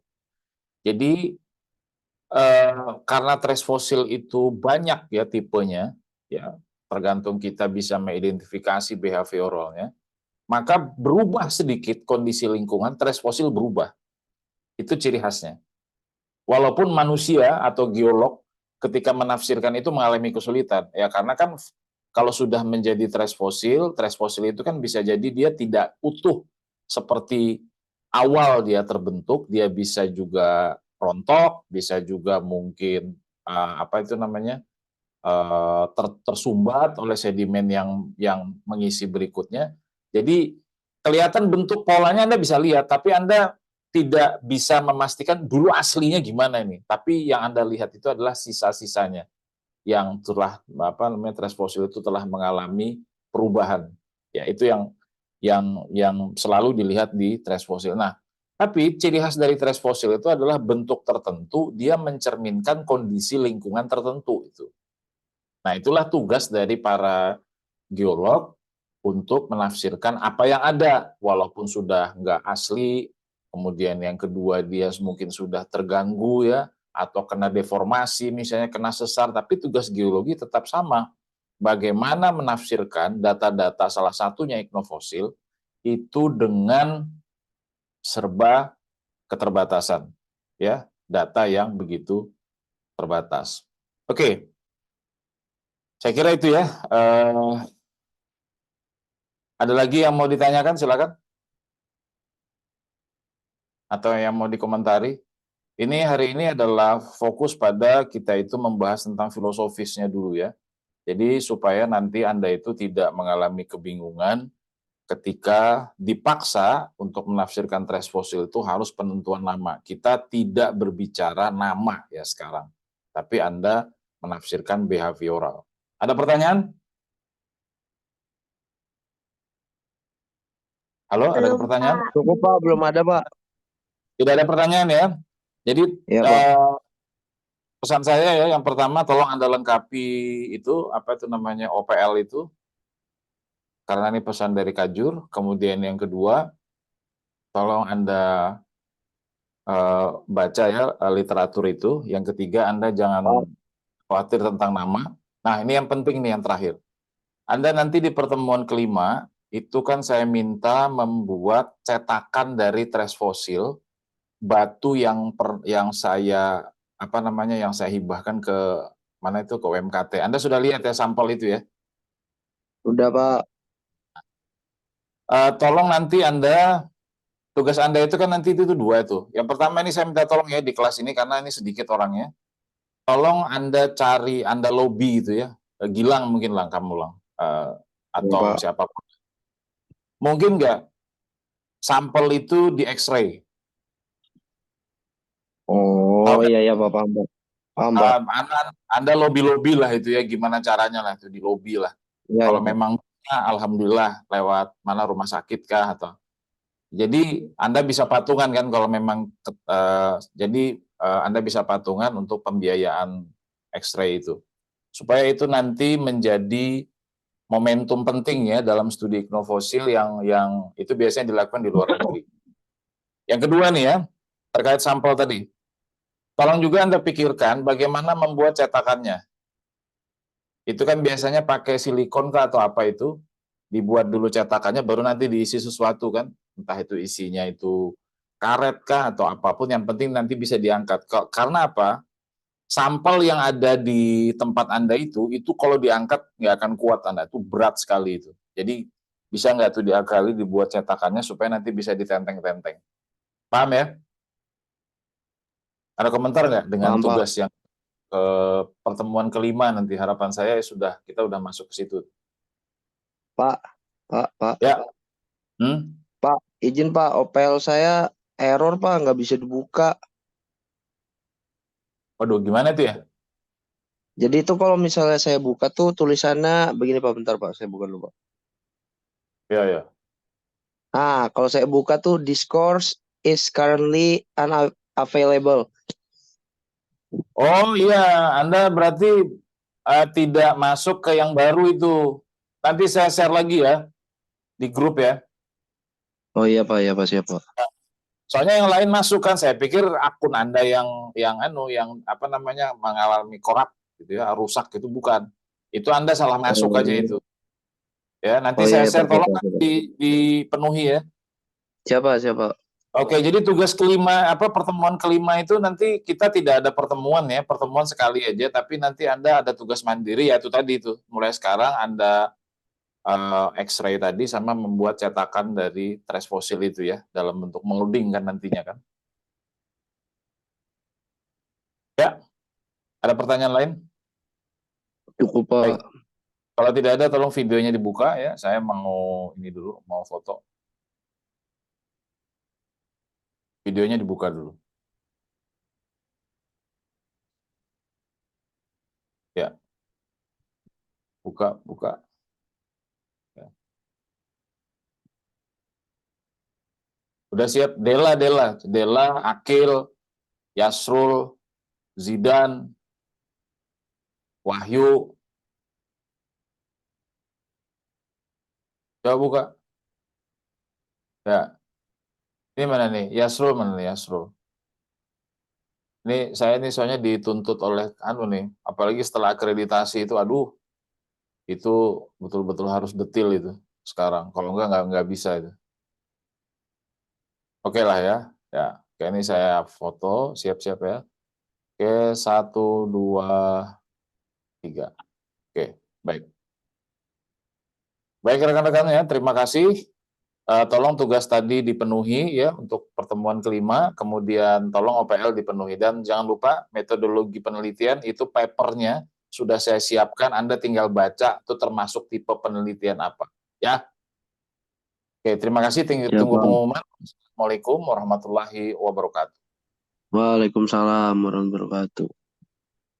Jadi karena trash fosil itu banyak ya tipenya, ya tergantung kita bisa mengidentifikasi behavioralnya, maka berubah sedikit kondisi lingkungan, trash fosil berubah. Itu ciri khasnya. Walaupun manusia atau geolog ketika menafsirkan itu mengalami kesulitan, ya karena kan kalau sudah menjadi trash fosil itu kan bisa jadi dia tidak utuh seperti awal dia terbentuk, dia bisa juga rontok, bisa juga mungkin tersumbat oleh sedimen yang mengisi berikutnya. Jadi kelihatan bentuk polanya Anda bisa lihat, tapi Anda tidak bisa memastikan dulu aslinya gimana ini. Tapi yang Anda lihat itu adalah sisa-sisanya yang telah trash fosil itu telah mengalami perubahan. Ya, itu yang selalu dilihat di trash fosil. Nah, Tapi ciri khas dari trash fosil itu adalah bentuk tertentu, dia mencerminkan kondisi lingkungan tertentu itu. Nah, itulah tugas dari para geolog untuk menafsirkan apa yang ada, walaupun sudah nggak asli. Kemudian yang kedua, dia mungkin sudah terganggu ya, atau kena deformasi, misalnya kena sesar, tapi tugas geologi tetap sama. Bagaimana menafsirkan data-data salah satunya iknofosil itu dengan serba keterbatasan, ya, data yang begitu terbatas. Oke, saya kira itu ya. Ada lagi yang mau ditanyakan, silakan. Atau yang mau dikomentari. Ini hari ini adalah fokus pada kita itu membahas tentang filosofisnya dulu ya. Jadi supaya nanti Anda itu tidak mengalami kebingungan ketika dipaksa untuk menafsirkan trash fosil itu harus penentuan nama. Kita tidak berbicara nama ya sekarang, tapi Anda menafsirkan behavioral. Ada pertanyaan? Halo, ada Belum, pertanyaan? Pak. Cukup Pak, belum ada Pak. Tidak ada pertanyaan ya. Jadi Iya Pak. pesan saya ya, yang pertama tolong Anda lengkapi itu, apa itu namanya, OPL itu, karena ini pesan dari Kajur. Kemudian yang kedua, tolong Anda baca ya literatur itu. Yang ketiga, Anda jangan khawatir tentang nama. Nah, ini yang penting nih, yang terakhir. Anda nanti di pertemuan kelima, itu kan saya minta membuat cetakan dari trash fosil, batu yang saya, apa namanya, yang saya hibahkan ke, mana itu, ke UMKT. Anda sudah lihat ya sampel itu ya? Udah Pak. Tolong nanti Anda, tugas Anda itu kan nanti itu dua itu. Yang pertama ini saya minta tolong ya di kelas ini, karena ini sedikit orangnya. Tolong Anda cari, Anda lobby gitu ya. Gilang mungkin lah, kamu lah. Iya, Atau Pak. siapapun. Mungkin nggak sampel itu di X-ray? Tahu Oh kan? iya iya Pak, paham Pak. Paham Pak. Anda lobby-lobby lah itu ya, gimana caranya lah itu, di lobby lah. Iya Kalau iya Pak. memang alhamdulillah lewat mana, rumah sakit kah atau. Jadi Anda bisa patungan kan kalau memang Anda bisa patungan untuk pembiayaan X-ray itu. Supaya itu nanti menjadi momentum penting ya dalam studi iknofosil yang itu biasanya dilakukan di luar negeri. Yang kedua nih ya, terkait sampel tadi. Tolong juga Anda pikirkan bagaimana membuat cetakannya. Itu kan biasanya pakai silikon kah atau apa itu, dibuat dulu cetakannya baru nanti diisi sesuatu kan, entah itu isinya itu karet kah atau apapun, yang penting nanti bisa diangkat. Karena apa? Sampel yang ada di tempat Anda itu kalau diangkat nggak akan kuat Anda, itu berat sekali itu. Jadi bisa nggak tuh diakali dibuat cetakannya supaya nanti bisa ditenteng-tenteng. Paham ya? Ada komentar nggak dengan Paham Pak. tugas yang pertemuan kelima nanti? Harapan saya kita udah masuk ke situ. Pak. Pak. Ya. Pak, izin Pak, OPL saya error Pak, nggak bisa dibuka. Waduh, gimana tuh ya? Jadi itu kalau misalnya saya buka tuh tulisannya begini Pak, bentar Pak, saya buka dulu Pak. Ya. Nah, kalau saya buka tuh discourse is currently unavailable. Oh iya, Anda berarti tidak masuk ke yang baru itu. Nanti saya share lagi ya di grup ya. Oh iya Pak, siapa? Soalnya yang lain masuk kan, saya pikir akun Anda yang apa namanya, mengalami korup gitu ya, rusak, itu bukan. Itu Anda salah masuk aja itu. Ya, nanti Oh saya iya share, Pak, tolong siapa? dipenuhi ya. Siapa? Oke, jadi tugas kelima, pertemuan kelima itu nanti kita tidak ada pertemuan ya, pertemuan sekali aja, tapi nanti Anda ada tugas mandiri, yaitu tadi itu, mulai sekarang Anda X-ray tadi sama membuat cetakan dari trash fosil itu ya, dalam bentuk mengoding kan nantinya kan. Ya, ada pertanyaan lain? Cukup Pak. Baik. Kalau tidak ada, tolong videonya dibuka ya, saya mau ini dulu, mau foto. Videonya dibuka dulu. Ya, buka. Ya. Udah siap? Dela, Akil, Yasrul, Zidan, Wahyu. Coba buka. Ya. Ini mana nih? Yasrul mana nih? Yasrul. Ini saya nih soalnya dituntut oleh nih, apalagi setelah akreditasi itu, aduh, itu betul-betul harus detil itu sekarang. Kalau nggak bisa itu. Oke lah ya. Ya, oke, ini saya foto, siap-siap ya. Oke, 1, 2, 3. Oke, baik. Baik rekan-rekan ya, terima kasih. Tolong tugas tadi dipenuhi ya untuk pertemuan kelima, kemudian tolong OPL dipenuhi. Dan jangan lupa metodologi penelitian itu papernya sudah saya siapkan, Anda tinggal baca itu termasuk tipe penelitian apa. Ya. Oke, terima kasih. Tunggu pengumuman. Assalamualaikum warahmatullahi wabarakatuh. Waalaikumsalam warahmatullahi wabarakatuh.